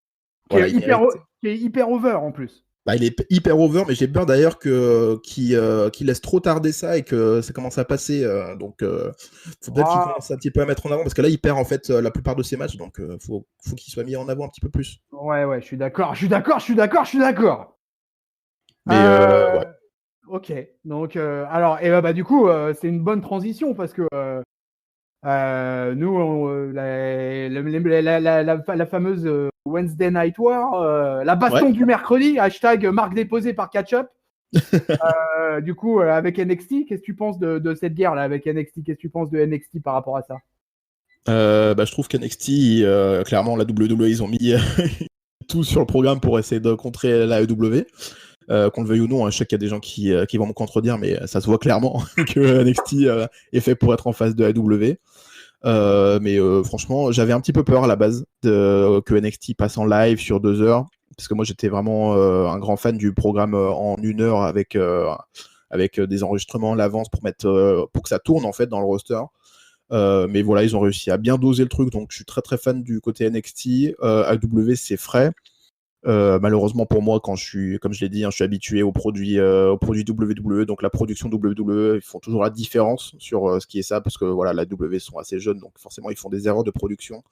qui Voilà, est il mérite. qui est hyper over en plus. Il est hyper over, mais j'ai peur d'ailleurs qu'il laisse trop tarder ça et que ça commence à passer. Donc, faut peut-être qu'il commence un petit peu à mettre en avant parce que là, il perd en fait la plupart de ses matchs. Donc, faut qu'il soit mis en avant un petit peu plus. Ouais, je suis d'accord. Mais ouais. Ok. Donc, alors, et du coup, c'est une bonne transition parce que Nous, la fameuse Wednesday Night War, la baston du mercredi, hashtag marque déposée par Catch-Up. Du coup, avec NXT, qu'est-ce que tu penses de cette guerre-là avec NXT? Qu'est-ce que tu penses de NXT par rapport à ça? Je trouve qu'NXT, clairement, la WWE, ils ont mis tout sur le programme pour essayer de contrer la AEW. Qu'on le veuille ou non, je sais qu'il y a des gens qui vont me contredire, mais ça se voit clairement que NXT est fait pour être en face de AEW. Mais franchement, j'avais un petit peu peur à la base que NXT passe en live sur 2 heures, parce que moi j'étais vraiment un grand fan du programme en 1 heure avec des enregistrements à l'avance pour que ça tourne en fait dans le roster. Mais voilà, ils ont réussi à bien doser le truc, donc je suis très très fan du côté NXT. AEW, c'est frais. Malheureusement pour moi, comme je l'ai dit, je suis habitué aux produits WWE, donc la production WWE, ils font toujours la différence sur ce qui est ça, parce que voilà, la W sont assez jeunes, donc forcément ils font des erreurs de production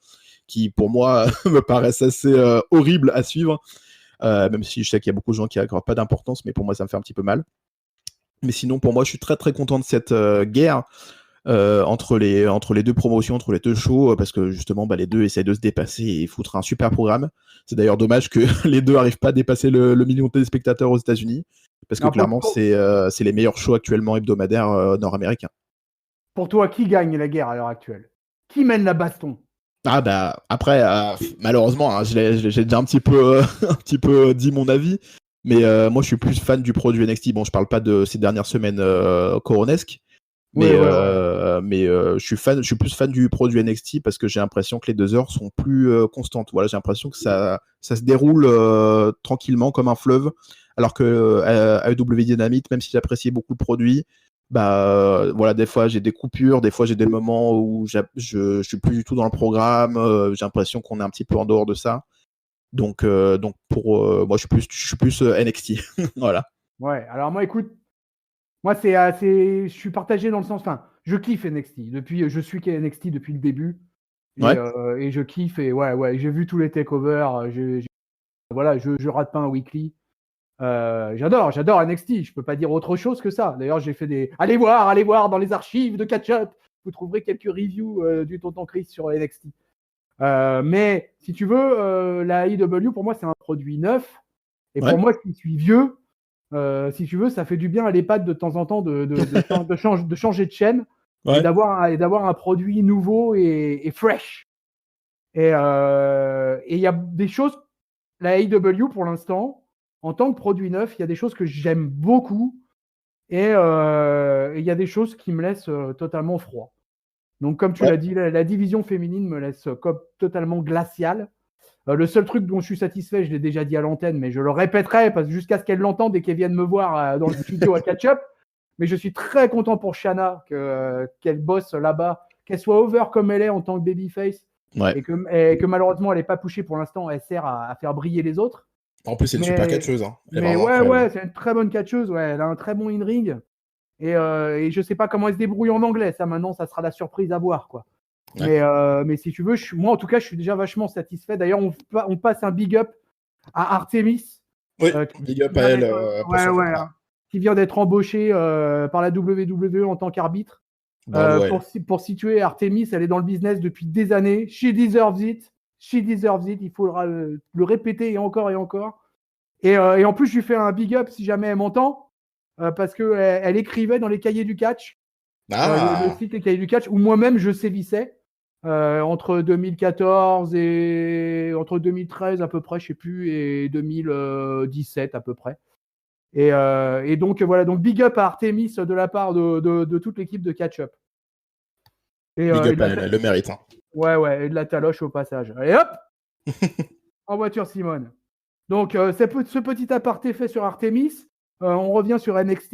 qui pour moi me paraissent assez horribles à suivre, même si je sais qu'il y a beaucoup de gens qui n'accordent pas d'importance, mais pour moi ça me fait un petit peu mal. Mais sinon pour moi je suis très très content de cette guerre entre les deux promotions, entre les deux shows, parce que justement les deux essayent de se dépasser et foutre un super programme. C'est d'ailleurs dommage que les deux n'arrivent pas à dépasser le million de téléspectateurs aux États-Unis, parce que clairement c'est les meilleurs shows actuellement hebdomadaires nord-américains. Pour toi, qui gagne la guerre à l'heure actuelle? Qui mène la baston? Après, malheureusement, j'ai déjà un petit peu dit mon avis, mais moi je suis plus fan du produit NXT. Bon, je parle pas de ces dernières semaines coronesques, mais je suis plus fan du produit NXT parce que j'ai l'impression que les 2 heures sont plus constantes. Voilà, j'ai l'impression que ça se déroule tranquillement comme un fleuve, alors que AEW Dynamite, même si j'appréciais beaucoup le produit, voilà, des fois j'ai des coupures, des fois j'ai des moments où je suis plus du tout dans le programme, j'ai l'impression qu'on est un petit peu en dehors de ça. Donc pour moi je suis plus NXT. Voilà. Ouais, alors moi écoute, moi je suis partagé dans le sens, enfin, je kiffe NXT je suis NXT depuis le début et je kiffe et ouais, j'ai vu tous les takeovers, voilà, je rate pas un weekly. J'adore NXT, je peux pas dire autre chose que ça. D'ailleurs, j'ai fait allez voir dans les archives de Catch-Up, vous trouverez quelques reviews du Tonton Chris sur NXT. Mais si tu veux, la AEW pour moi c'est un produit neuf et pour moi qui suis vieux, si tu veux, ça fait du bien à l'EHPAD de temps en temps de changer de chaîne et d'avoir un produit nouveau et fresh. Et il y a des choses, la AEW pour l'instant, en tant que produit neuf, il y a des choses que j'aime beaucoup et il y a des choses qui me laissent totalement froid. Donc, comme tu l'as dit, la division féminine me laisse totalement glaciale. Le seul truc dont je suis satisfait, je l'ai déjà dit à l'antenne, mais je le répéterai parce que jusqu'à ce qu'elle l'entende et qu'elle vienne me voir dans le studio à Catch-Up. Mais je suis très content pour Shanna qu'elle bosse là-bas, qu'elle soit over comme elle est en tant que babyface et que malheureusement elle n'est pas poussée pour l'instant. Elle sert à faire briller les autres. En plus, c'est une super catcheuse. Hein. Mais ouais, c'est une très bonne catcheuse. Ouais, elle a un très bon in-ring. Et je sais pas comment elle se débrouille en anglais. Ça, maintenant, ça sera la surprise à voir, quoi. Ouais. Mais si tu veux, moi, en tout cas, je suis déjà vachement satisfait. D'ailleurs, on passe un big up à Artemis. Oui, big up à elle. Qui vient d'être embauchée par la WWE en tant qu'arbitre. Pour situer Artemis, elle est dans le business depuis des années. She deserves it. Il faudra le répéter et encore et encore. Et en plus, je lui fais un big up si jamais elle m'entend. Parce qu'elle écrivait dans les cahiers du catch, le site des cahiers du catch, où moi-même je sévissais entre 2014 et entre 2013 à peu près, je sais plus, et 2017 à peu près. Et donc voilà, donc big up à Artemis de la part de toute l'équipe de Catch-Up. Big up à elle le mérite. Hein. Ouais, et de la taloche au passage. Allez hop en voiture Simone. Donc ce petit aparté fait sur Artemis. On revient sur NXT.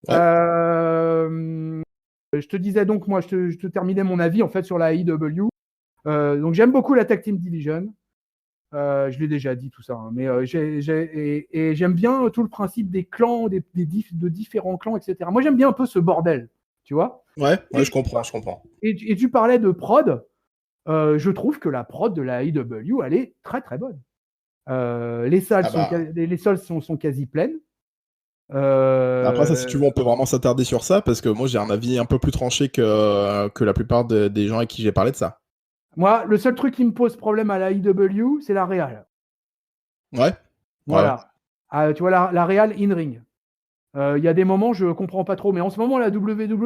Ouais. Je te disais donc, moi, je te terminais mon avis en fait sur la AEW. Donc j'aime beaucoup la Tag Team Division. Je l'ai déjà dit tout ça, hein, mais j'aime bien tout le principe des clans, de différents clans, etc. Moi, j'aime bien un peu ce bordel, tu vois. Ouais, je comprends. Et tu parlais de prod. Je trouve que la prod de la AEW, elle est très très bonne. Les salles sont quasi pleines. Après, ça, si tu veux, on peut vraiment s'attarder sur ça, parce que moi, j'ai un avis un peu plus tranché que la plupart des gens avec qui j'ai parlé de ça. Moi, le seul truc qui me pose problème à la IW, c'est la Real. Ouais. Ouais. Voilà. Tu vois, la Real in-ring. Il y a des moments, je comprends pas trop, mais en ce moment, la WWE,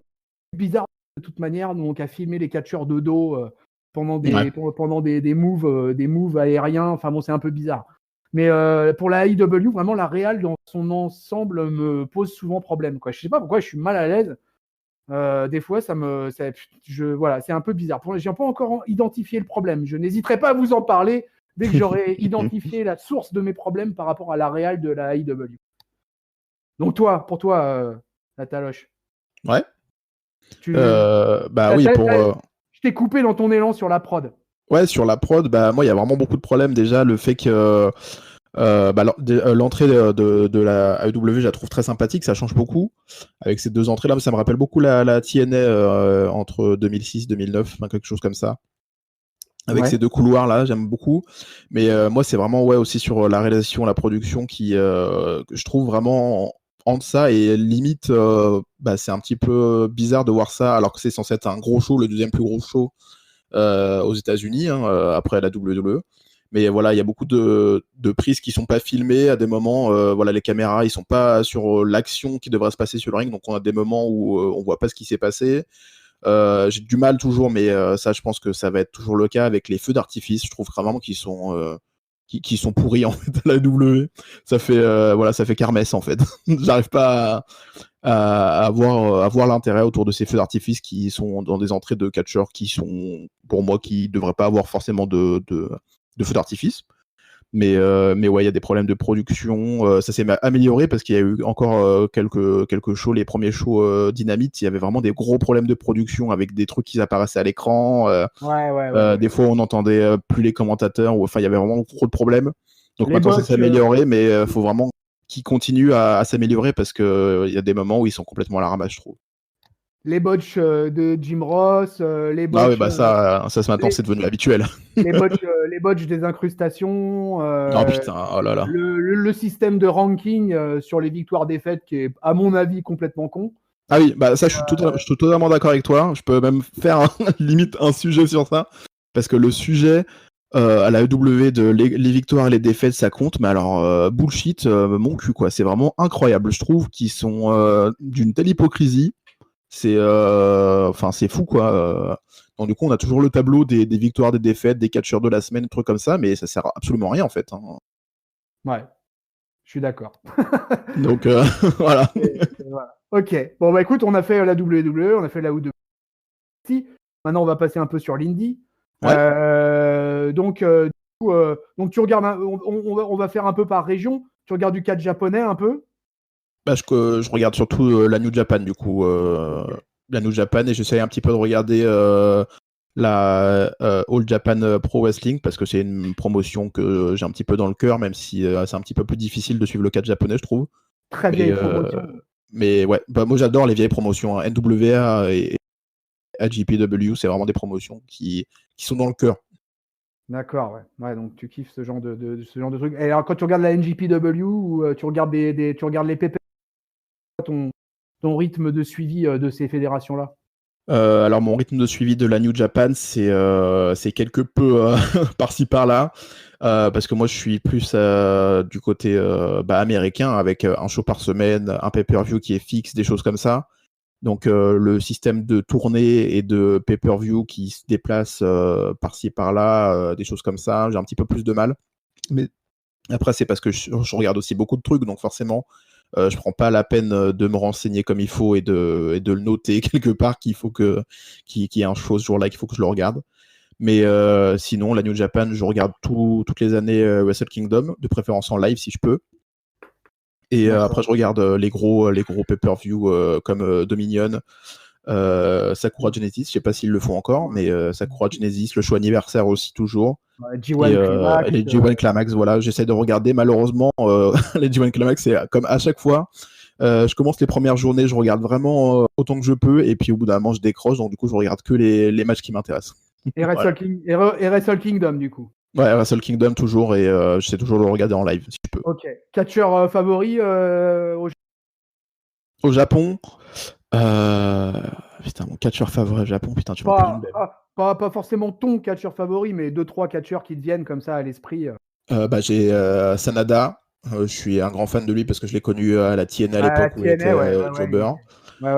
c'est bizarre de toute manière, donc à filmer les catcheurs de dos pendant Ouais. des moves aériens. Enfin bon, c'est un peu bizarre. Mais pour la AEW, vraiment, la Real dans son ensemble me pose souvent problème, quoi. Je sais pas pourquoi je suis mal à l'aise. Des fois, voilà, c'est un peu bizarre. J'ai pas encore identifié le problème. Je n'hésiterai pas à vous en parler dès que j'aurai identifié la source de mes problèmes par rapport à la Real de la AEW. Donc pour toi, la Taloche, Ouais. tu, Bah oui, je t'ai coupé dans ton élan sur la prod. Ouais, sur la prod, bah moi, il y a vraiment beaucoup de problèmes. Déjà, le fait que l'entrée de la AEW, je la trouve très sympathique, ça change beaucoup. Avec ces deux entrées-là, ça me rappelle beaucoup la TNA entre 2006 2009, enfin, quelque chose comme ça. Avec Ouais. ces deux couloirs-là, j'aime beaucoup. Mais moi, c'est vraiment aussi sur la réalisation, la production que je trouve vraiment en deçà, et limite, c'est un petit peu bizarre de voir ça alors que c'est censé être un gros show, le deuxième plus gros show aux États-Unis, après la WWE. Mais voilà, il y a beaucoup de prises qui sont pas filmées à des moments. Voilà, les caméras, ils sont pas sur l'action qui devrait se passer sur le ring, donc on a des moments où on voit pas ce qui s'est passé. J'ai du mal toujours, mais ça, je pense que ça va être toujours le cas avec les feux d'artifice. Je trouve vraiment qu'ils sont qui sont pourris en fait à la W. Ça fait ça fait kermesse en fait. J'arrive pas à voir l'intérêt autour de ces feux d'artifice qui sont dans des entrées de catcheurs qui sont, pour moi, qui devraient pas avoir forcément de feux d'artifice. Mais ouais, il y a des problèmes de production. Ça s'est amélioré parce qu'il y a eu encore quelques shows, les premiers shows Dynamite, il y avait vraiment des gros problèmes de production avec des trucs qui apparaissaient à l'écran. Ouais. Des fois, on n'entendait plus les commentateurs. Enfin, il y avait vraiment trop de problèmes. Donc Les maintenant, ça s'est botches, amélioré, mais il faut vraiment qu'ils continuent à s'améliorer parce qu'il y a des moments où ils sont complètement à la ramasse, je trouve. les botches de Jim Ross, Ah oui, bah ça maintenant, les, c'est devenu habituel. les botches des incrustations, Oh putain, oh là là. le système de ranking sur les victoires-défaites qui est, à mon avis, complètement con. Ah oui, bah ça, je suis totalement d'accord avec toi. Je peux même faire limite un sujet sur ça. Parce que le sujet à la EW de les victoires et les défaites, ça compte. Mais alors, bullshit, mon cul, quoi. C'est vraiment incroyable. Je trouve qu'ils sont d'une telle hypocrisie. C'est fou, quoi. Donc, du coup, on a toujours le tableau des victoires, des défaites, des catcheurs de la semaine, des trucs comme ça. Mais ça sert absolument à rien, en fait. Ouais, je suis d'accord. Donc, voilà. Voilà. Ok, bon, bah écoute, on a fait la WWE, on a fait la WWE. Maintenant, on va passer un peu sur l'Indie. Ouais. Donc tu regardes, on va faire un peu par région. Tu regardes du catch japonais un peu. Bah, je regarde surtout la New Japan, du coup. Ok. La New Japan, et j'essaie un petit peu de regarder la All Japan Pro Wrestling parce que c'est une promotion que j'ai un petit peu dans le cœur, même si c'est un petit peu plus difficile de suivre le catch japonais, je trouve. Très Mais, vieille promotion. mais ouais, bah, moi j'adore les vieilles promotions, hein. NWA et AJPW, c'est vraiment des promotions qui sont dans le cœur. D'accord, ouais. Ouais, donc tu kiffes ce genre ce genre de truc. Et alors, quand tu regardes la NJPW ou tu regardes tu regardes les PP, ton rythme de suivi de ces fédérations-là? Alors mon rythme de suivi de la New Japan, c'est quelque peu par-ci par-là, parce que moi je suis plus du côté américain, avec un show par semaine, un pay-per-view qui est fixe, des choses comme ça. Donc le système de tournée et de pay-per-view qui se déplace par-ci par-là, des choses comme ça, j'ai un petit peu plus de mal. Mais après, c'est parce que je regarde aussi beaucoup de trucs, donc forcément, je prends pas la peine de me renseigner comme il faut et de le noter quelque part qu'il y ait un show ce jour-là, qu'il faut que je le regarde. Mais sinon, la New Japan, je regarde toutes les années Wrestle Kingdom, de préférence en live si je peux. Et après, je regarde les gros pay-per-view comme Dominion, Sakura Genesis, je sais pas s'ils le font encore, mais Sakura Genesis, le show anniversaire aussi toujours. G1 Climax. Et les G1 Climax, voilà, j'essaie de regarder. Malheureusement, les G1 Climax, c'est comme à chaque fois. Je commence les premières journées, je regarde vraiment autant que je peux, et puis au bout d'un moment, je décroche, donc du coup, je regarde que les matchs qui m'intéressent. Et Voilà. Wrestle Kingdom, du coup. Ouais, Wrestle Kingdom toujours, et j'essaie toujours de le regarder en live si je peux. Ok. Catcheur favori Au Japon, putain, mon catcheur favori au Japon, putain, tu m'en poses une belle. Pas forcément ton catcheur favori, mais 2-3 catcheurs qui te viennent comme ça à l'esprit. J'ai Sanada. Je suis un grand fan de lui parce que je l'ai connu à la TNA à À la l'époque où il était TNA, jobber.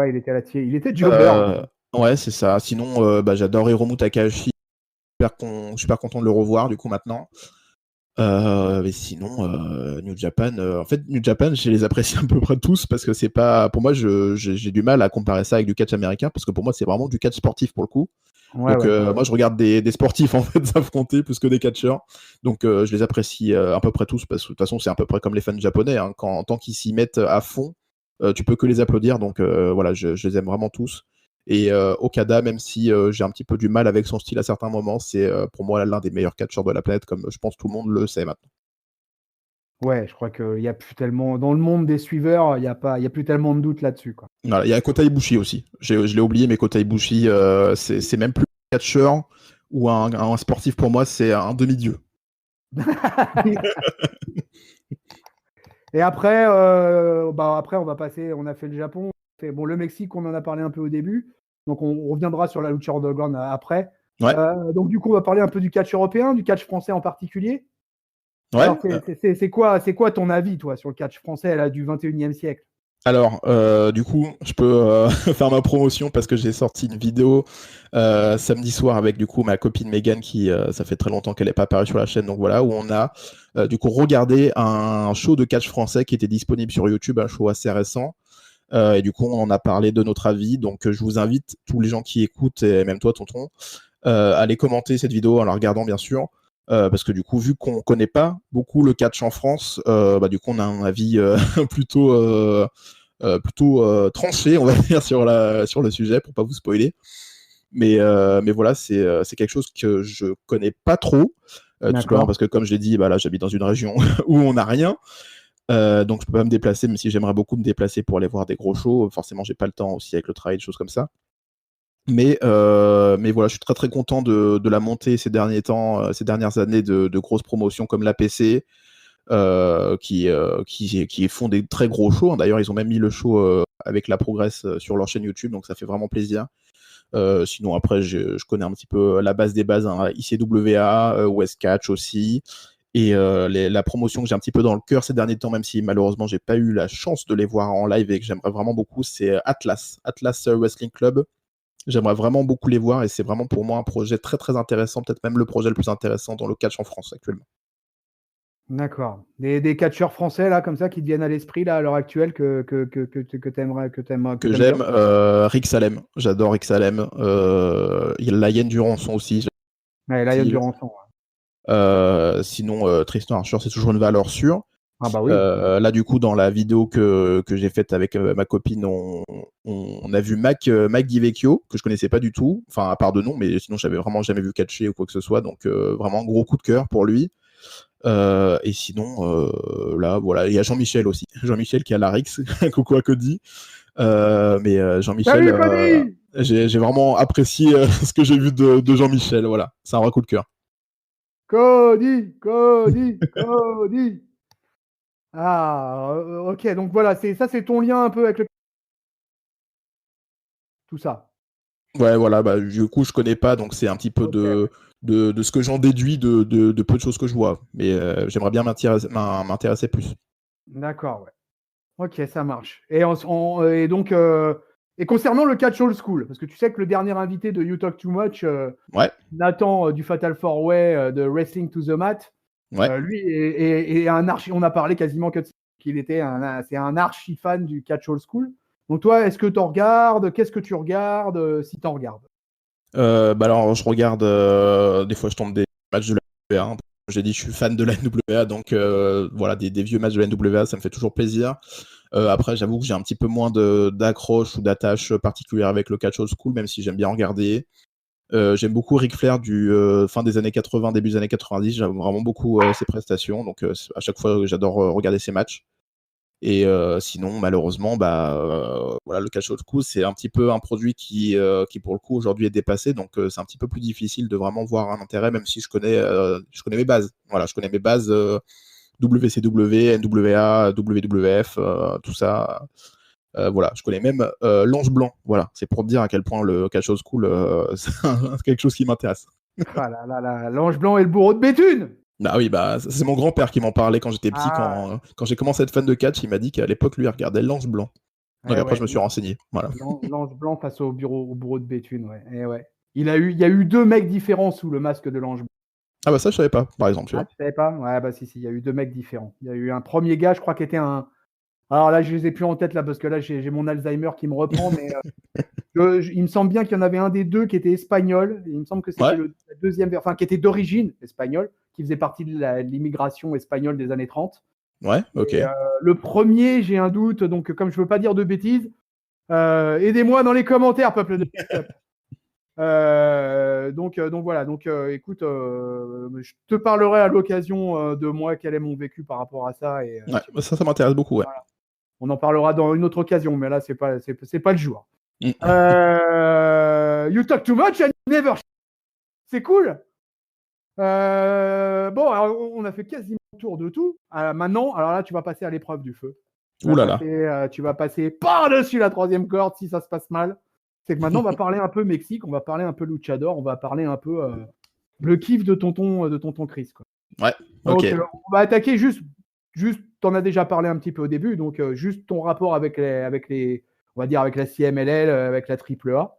il était à la TNA. Il était jobber. Ouais, c'est ça. Sinon, j'adore Hiromu Takahashi. Super content de le revoir du coup maintenant. Mais sinon, New Japan, en fait, New Japan, je les apprécie à peu près tous parce que c'est pas, pour moi, j'ai du mal à comparer ça avec du catch américain parce que pour moi, c'est vraiment du catch sportif pour le coup. Donc, moi, je regarde des sportifs en fait s'affronter plus que des catcheurs. Donc, je les apprécie à peu près tous parce que de toute façon, c'est à peu près comme les fans japonais. Hein. Tant qu'ils s'y mettent à fond, tu peux que les applaudir. Donc, voilà, je les aime vraiment tous. Et Okada, même si j'ai un petit peu du mal avec son style à certains moments, c'est pour moi l'un des meilleurs catcheurs de la planète, comme je pense tout le monde le sait maintenant. Ouais, je crois qu'il y a plus tellement dans le monde des suiveurs, il y a plus tellement de doute là-dessus, quoi. Voilà, il y a Kota Ibushi aussi. Je l'ai oublié, mais Kota Ibushi, c'est même plus un catcheur ou un sportif pour moi, c'est un demi-dieu. Et après, après, on va passer. On a fait le Japon. Bon, le Mexique, on en a parlé un peu au début. Donc, on reviendra sur la lucha underground après. Ouais. Donc, du coup, on va parler un peu du catch européen, du catch français en particulier. Ouais. Alors, c'est quoi ton avis, toi, sur le catch français là, du 21e siècle? Alors, du coup, je peux faire ma promotion parce que j'ai sorti une vidéo samedi soir avec du coup ma copine Megan qui, ça fait très longtemps qu'elle n'est pas apparue sur la chaîne, donc voilà, où on a du coup regardé un show de catch français qui était disponible sur YouTube, un show assez récent. Et du coup, on en a parlé de notre avis. Donc, je vous invite, tous les gens qui écoutent, et même toi, tonton, à aller commenter cette vidéo en la regardant, bien sûr. Parce que du coup, vu qu'on connaît pas beaucoup le catch en France, du coup, on a un avis plutôt tranché, on va dire, sur le sujet, pour pas vous spoiler. Mais voilà, c'est quelque chose que je connais pas trop. Tout simplement parce que, comme je l'ai dit, là, j'habite dans une région où on n'a rien. Donc je peux pas me déplacer, même si j'aimerais beaucoup me déplacer pour aller voir des gros shows. Forcément, j'ai pas le temps aussi avec le travail, des choses comme ça. Mais voilà, je suis très très content de la montée ces derniers temps, ces dernières années de grosses promotions comme l'APC, qui font des très gros shows. Hein. D'ailleurs, ils ont même mis le show avec la Progress sur leur chaîne YouTube, donc ça fait vraiment plaisir. Sinon, après, je connais un petit peu la base des bases, hein, ICWA, West Catch aussi. Et la promotion que j'ai un petit peu dans le cœur ces derniers temps, même si malheureusement j'ai pas eu la chance de les voir en live et que j'aimerais vraiment beaucoup, c'est Atlas Wrestling Club. J'aimerais vraiment beaucoup les voir et c'est vraiment pour moi un projet très très intéressant, peut-être même le projet le plus intéressant dans le catch en France actuellement. D'accord. Des catcheurs français là, comme ça, qui te viennent à l'esprit là à l'heure actuelle que t'aimerais Que j'aime, Rick Salem. J'adore Rick Salem. Il y a la Yen du Rançon aussi. Ouais, Lion du Rançon. Sinon, Tristan Archer, c'est toujours une valeur sûre. Ah bah oui. Là, du coup, dans la vidéo que j'ai faite avec ma copine, on a vu Mike Divecchio, que je connaissais pas du tout, enfin, à part de nom, mais sinon, j'avais vraiment jamais vu catcher ou quoi que ce soit, donc vraiment gros coup de cœur pour lui. Et sinon, là, voilà, il y a Jean-Michel aussi. Jean-Michel qui a la Rix, coucou à Cody. Mais Jean-Michel, Salut Cody. j'ai vraiment apprécié ce que j'ai vu de Jean-Michel, voilà, c'est un vrai coup de cœur. Cody. Ah, ok, donc voilà, c'est ton lien un peu avec tout ça. Ouais, voilà, du coup, je connais pas, donc c'est un petit peu Ok. de ce que j'en déduis de peu de choses que je vois. Mais j'aimerais bien m'intéresser plus. D'accord, ouais. Ok, ça marche. Et donc, et concernant le catch old school, parce que tu sais que le dernier invité de You Talk Too Much, Ouais, Nathan du Fatal 4-Way de Wrestling to the Mat, ouais. lui est un archi. On a parlé quasiment que qu'il était c'est un archi fan du catch old school. Donc toi, est-ce que tu en regardes? Qu'est-ce que tu regardes si tu en regardes? Alors, je regarde, des fois, je tombe des matchs de la NWA. Hein. J'ai dit, je suis fan de la NWA, donc voilà, des vieux matchs de la NWA, ça me fait toujours plaisir. Après, j'avoue que j'ai un petit peu moins d'accroche ou d'attache particulière avec le catch old school, même si j'aime bien regarder. J'aime beaucoup Ric Flair du fin des années 80, début des années 90. J'aime vraiment beaucoup ses prestations, donc à chaque fois, j'adore regarder ses matchs. Et sinon, malheureusement, voilà, le catch old school, c'est un petit peu un produit qui pour le coup, aujourd'hui est dépassé. Donc, c'est un petit peu plus difficile de vraiment voir un intérêt, même si je connais mes bases. Voilà, je connais mes bases WCW, NWA, WWF, tout ça. Voilà, je connais même l'Ange Blanc. Voilà, c'est pour te dire à quel point le catch old school, c'est quelque chose qui m'intéresse. Ah là là là, l'Ange Blanc et le bourreau de Béthune. Bah oui, bah c'est mon grand-père qui m'en parlait quand j'étais petit. Ah, Quand j'ai commencé à être fan de catch, il m'a dit qu'à l'époque, lui, il regardait l'Ange Blanc. Donc après, ouais, je me suis renseigné. Voilà. l'Ange Blanc face au bourreau de Béthune, ouais. Ouais. Il y a eu deux mecs différents sous le masque de l'Ange Blanc. Ah bah ça, je savais pas, par exemple, tu Ah, vois. tu savais pas? Ouais, bah si, il y a eu deux mecs différents. Il y a eu un premier gars, je crois, qui était un. Alors là, je les ai plus en tête là parce que là, j'ai mon Alzheimer qui me reprend, mais il me semble bien qu'il y en avait un des deux qui était espagnol. Et il me semble que c'était Ouais, la deuxième, enfin, qui était d'origine espagnole, qui faisait partie de l'immigration espagnole des années 30. ouais, ok. Et, le premier, j'ai un doute, donc comme je veux pas dire de bêtises, aidez-moi dans les commentaires, peuple de ketchup. Donc voilà, écoute, je te parlerai à l'occasion de moi, quel est mon vécu par rapport à ça. Et, Ouais, ça m'intéresse beaucoup, ouais. voilà. On en parlera dans une autre occasion, mais là, c'est pas le jour. Mm. You talk too much and you never. C'est cool. Bon, alors, on a fait quasiment le tour de tout. Maintenant, alors là, tu vas passer à l'épreuve du feu. Ouh là là. Tu vas passer par-dessus la troisième corde si ça se passe mal. C'est que maintenant, on va parler un peu Mexique, on va parler un peu luchador, on va parler un peu le kiff de tonton Chris, quoi. Ouais, Donc, ok. on va attaquer juste, t'en as déjà parlé un petit peu au début, donc juste ton rapport avec les, on va dire avec la CMLL, avec la AAA.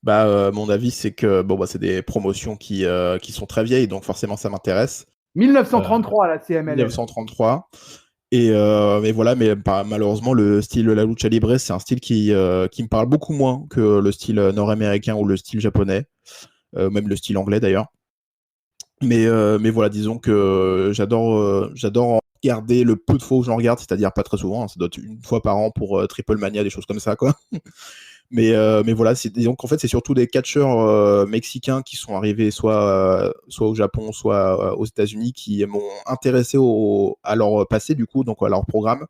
Bah, mon avis, c'est que bon, bah, c'est des promotions qui sont très vieilles, donc forcément, ça m'intéresse. 1933, la CMLL. 1933. Mais voilà, malheureusement, le style de la lucha libre, c'est un style qui me parle beaucoup moins que le style nord-américain ou le style japonais, même le style anglais d'ailleurs. Mais voilà, disons que j'adore regarder le peu de fois où j'en regarde, c'est-à-dire pas très souvent, hein, ça doit être une fois par an pour Triple Mania, des choses comme ça, quoi. Mais voilà, disons qu'en fait, c'est surtout des catcheurs mexicains qui sont arrivés soit au Japon, soit aux États-Unis, qui m'ont intéressé à leur passé, du coup, donc à leur programme.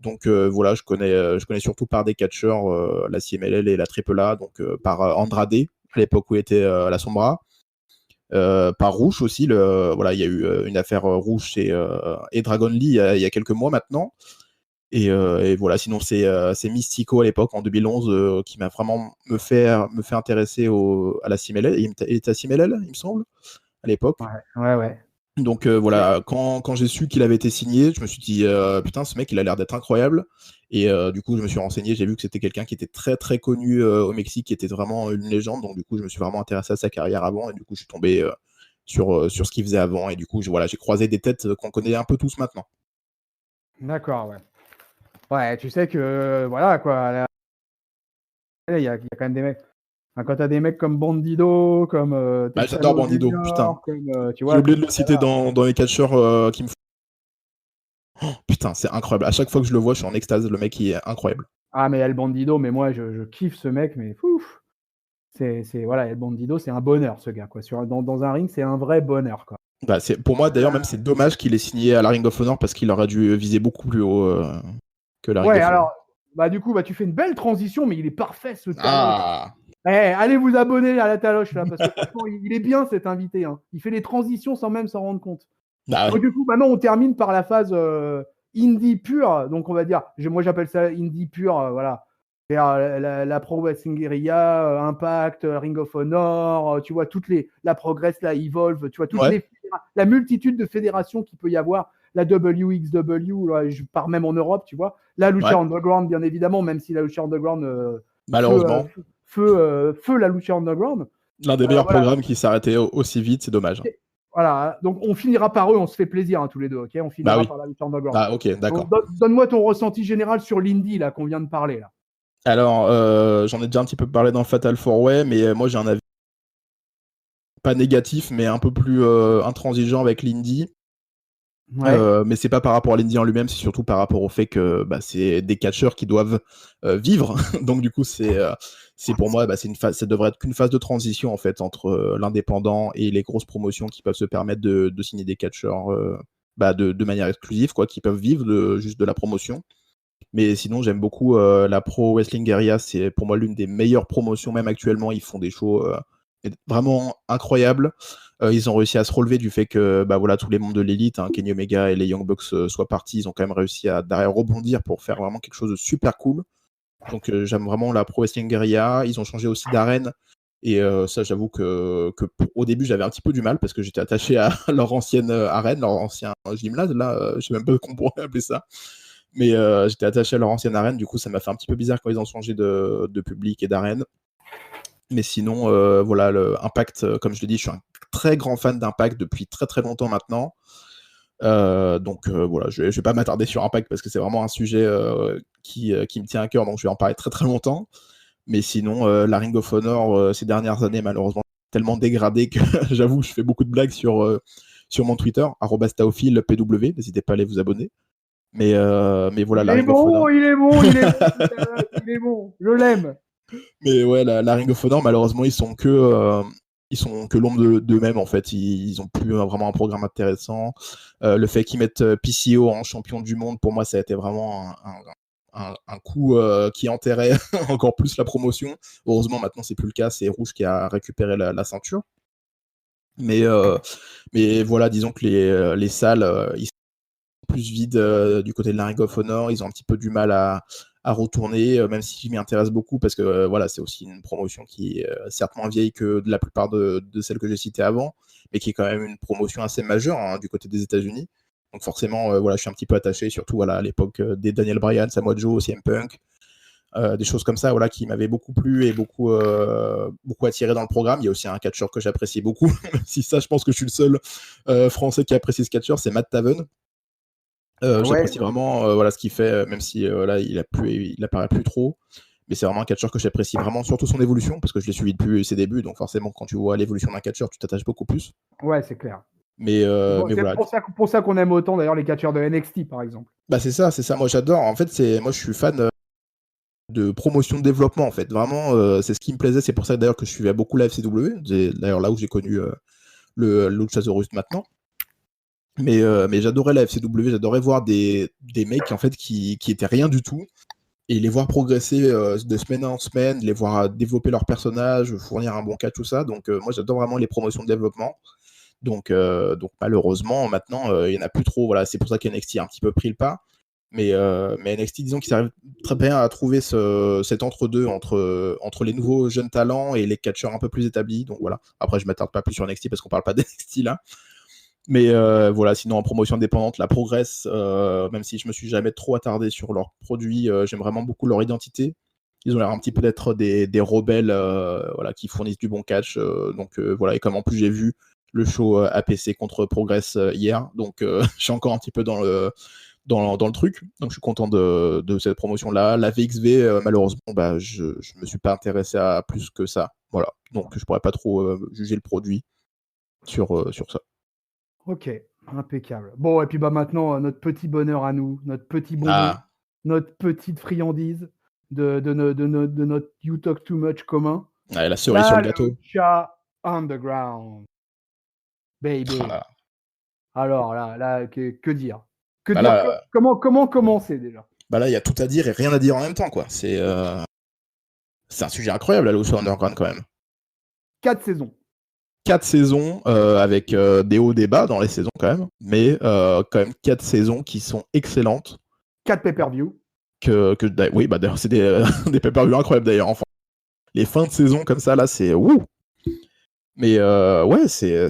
Donc voilà, je connais surtout par des catcheurs la CMLL et la AAA, donc par Andrade, à l'époque où il était à la Sombra. Par Rouge aussi, voilà, il y a eu une affaire Rouge et Dragon Lee il y a quelques mois maintenant. Et voilà, sinon c'est Mystico à l'époque en 2011 qui m'a vraiment me fait intéresser à la CMLL. Il était à CMLL, il me semble, à l'époque. Ouais. Donc voilà, quand j'ai su qu'il avait été signé, je me suis dit putain, ce mec il a l'air d'être incroyable. Et du coup je me suis renseigné, j'ai vu que c'était quelqu'un qui était très très connu au Mexique, qui était vraiment une légende. Donc du coup je me suis vraiment intéressé à sa carrière avant, et du coup je suis tombé sur ce qu'il faisait avant, et du coup j'ai croisé des têtes qu'on connaît un peu tous maintenant. D'accord, ouais. Ouais, tu sais que voilà quoi. Il y a quand même des mecs. Enfin, quand t'as des mecs comme Bandido, comme Bah, j'adore Texano Bandido, putain. Junior, comme tu J'ai vois. oublié de le citer dans les catcheurs qui me font. Oh, putain, c'est incroyable. À chaque fois que je le vois, je suis en extase. Le mec, il est incroyable. Ah, mais El Bandido, mais moi je kiffe ce mec, mais ouf. Voilà, El Bandido, c'est un bonheur ce gars, quoi. Dans un ring, c'est un vrai bonheur, quoi. Bah, pour moi, d'ailleurs, même c'est dommage qu'il ait signé à la Ring of Honor, parce qu'il aurait dû viser beaucoup plus haut que la Ring Ouais, of Honor. alors, bah du coup, bah tu fais une belle transition, mais il est parfait ce talent. Ah. Allez vous abonner à la taloche là, parce que franchement, il est bien cet invité, hein. Il fait les transitions sans même s'en rendre compte. Bah, Donc, du coup, maintenant, on termine par la phase indie pure. Donc, on va dire, moi j'appelle ça indie pure, voilà. La Pro Wrestling Guerrilla, Impact, Ring of Honor, tu vois, la Progress, la Evolve, tu vois, la multitude de fédérations qu'il peut y avoir, la WXW, là, je pars même en Europe, tu vois, la Lucha Underground, bien évidemment, même si la Lucha Underground, malheureusement. feu la Lucha Underground. L'un des meilleurs programmes qui s'arrêtait aussi vite, c'est dommage. Voilà, donc on finira par eux, on se fait plaisir hein, tous les deux, ok? On finira par la Lucha Underground. Ah, ok, d'accord. Donne-moi ton ressenti général sur l'indie là qu'on vient de parler là. Alors, j'en ai déjà un petit peu parlé dans Fatal 4-Way, mais moi j'ai un avis pas négatif, mais un peu plus intransigeant avec l'indie. Ouais. Mais c'est pas par rapport à l'indie en lui-même, c'est surtout par rapport au fait que c'est des catcheurs qui doivent vivre. Donc du coup, c'est pour moi, ça devrait être qu'une phase de transition en fait entre l'indépendant et les grosses promotions qui peuvent se permettre de signer des catcheurs de manière exclusive, quoi, qui peuvent vivre juste de la promotion. Mais sinon, j'aime beaucoup la Pro Wrestling Guerrilla. C'est pour moi l'une des meilleures promotions, même actuellement. Ils font des shows est vraiment incroyable. Ils ont réussi à se relever du fait que voilà, tous les membres de l'élite, Kenny Omega et les Young Bucks soient partis. Ils ont quand même réussi à derrière rebondir pour faire vraiment quelque chose de super cool. Donc j'aime vraiment la Pro Wrestling Guerrilla. Ils ont changé aussi d'arène. Et ça, j'avoue que au début, j'avais un petit peu du mal parce que j'étais attaché à leur ancienne arène, leur ancien gymnase. Là, je sais même pas comment on pourrait appeler ça. Mais j'étais attaché à leur ancienne arène. Du coup, ça m'a fait un petit peu bizarre quand ils ont changé de public et d'arène. Mais sinon, voilà, le Impact, comme je l'ai dit, je suis un très grand fan d'Impact depuis très très longtemps maintenant. Donc voilà, je vais pas m'attarder sur Impact parce que c'est vraiment un sujet qui me tient à cœur, donc je vais en parler très très longtemps. Mais sinon, la Ring of Honor ces dernières années, malheureusement, tellement dégradé que j'avoue, je fais beaucoup de blagues sur mon Twitter, @taophilpw, n'hésitez pas à aller vous abonner. Mais voilà, la Ring of Honor. Il est bon, je l'aime. Mais ouais, la Ring of Honor, malheureusement, ils sont que l'ombre d'eux-mêmes, en fait. Ils ont plus vraiment un programme intéressant. Le fait qu'ils mettent PCO en champion du monde, pour moi, ça a été vraiment un coup qui enterrait encore plus la promotion. Heureusement, maintenant, c'est plus le cas. C'est Rouge qui a récupéré la ceinture. Mais voilà, disons que les salles, ils sont plus vides du côté de la Ring of Honor. Ils ont un petit peu du mal à retourner, même si je m'y intéresse beaucoup, parce que voilà, c'est aussi une promotion qui est certes moins vieille que de la plupart de celles que j'ai citées avant, mais qui est quand même une promotion assez majeure du côté des États-Unis. Donc forcément, voilà, je suis un petit peu attaché, surtout voilà, à l'époque des Daniel Bryan, Samoa Joe, CM Punk, des choses comme ça, voilà, qui m'avaient beaucoup plu et beaucoup attiré dans le programme. Il y a aussi un catcheur que j'apprécie beaucoup, si ça, je pense que je suis le seul Français qui apprécie ce catcheur, c'est Matt Taven. J'apprécie vraiment voilà, ce qu'il fait, même si là, il apparaît plus trop. Mais c'est vraiment un catcheur que j'apprécie vraiment, surtout son évolution, parce que je l'ai suivi depuis ses débuts, donc forcément, quand tu vois l'évolution d'un catcheur, tu t'attaches beaucoup plus. Ouais, c'est clair. Mais c'est voilà. pour ça qu'on aime autant d'ailleurs les catcheurs de NXT, par exemple. Bah c'est ça. Moi, j'adore. En fait, moi, je suis fan de promotion de développement, en fait. Vraiment, c'est ce qui me plaisait. C'est pour ça d'ailleurs que je suivais beaucoup la FCW. C'est d'ailleurs là où j'ai connu le Luchasaurus maintenant. Mais j'adorais la FCW, j'adorais voir des mecs en fait qui étaient rien du tout et les voir progresser de semaine en semaine, les voir développer leur personnage, fournir un bon catch, tout ça. Donc moi j'adore vraiment les promotions de développement. Donc malheureusement maintenant il y en a plus trop. Voilà, c'est pour ça qu'NXT a un petit peu pris le pas. Mais NXT, disons qu'ils arrivent très bien à trouver cet entre-deux entre les nouveaux jeunes talents et les catcheurs un peu plus établis. Donc voilà. Après je m'attarde pas plus sur NXT parce qu'on parle pas d'NXT là. Mais voilà, sinon en promotion indépendante, la Progress, même si je me suis jamais trop attardé sur leurs produits, j'aime vraiment beaucoup leur identité. Ils ont l'air un petit peu d'être des rebelles voilà, qui fournissent du bon catch. Donc voilà, et comme en plus j'ai vu le show APC contre Progress hier, donc je suis encore un petit peu dans le truc. Donc je suis content de cette promotion-là. La VXV, malheureusement, je me suis pas intéressé à plus que ça. Voilà, donc je pourrais pas trop juger le produit sur ça. Ok, impeccable. Bon, et puis maintenant, notre petit bonheur à nous, notre petit bonbon, notre petite friandise de notre You Talk Too Much commun. La cerise sur le gâteau. Lucha Underground. Baby. Alors là, que dire comment commencer déjà? Là, il y a tout à dire et rien à dire en même temps, quoi. C'est un sujet incroyable, la Lucha Underground, quand même. 4 saisons. 4 saisons avec des hauts, des bas dans les saisons quand même, mais quand même 4 saisons qui sont excellentes. 4 pay-per-view. Oui, d'ailleurs c'est des pay-per-view incroyables d'ailleurs. Enfin, les fins de saison comme ça là, c'est ouh. Mais ouais, c'est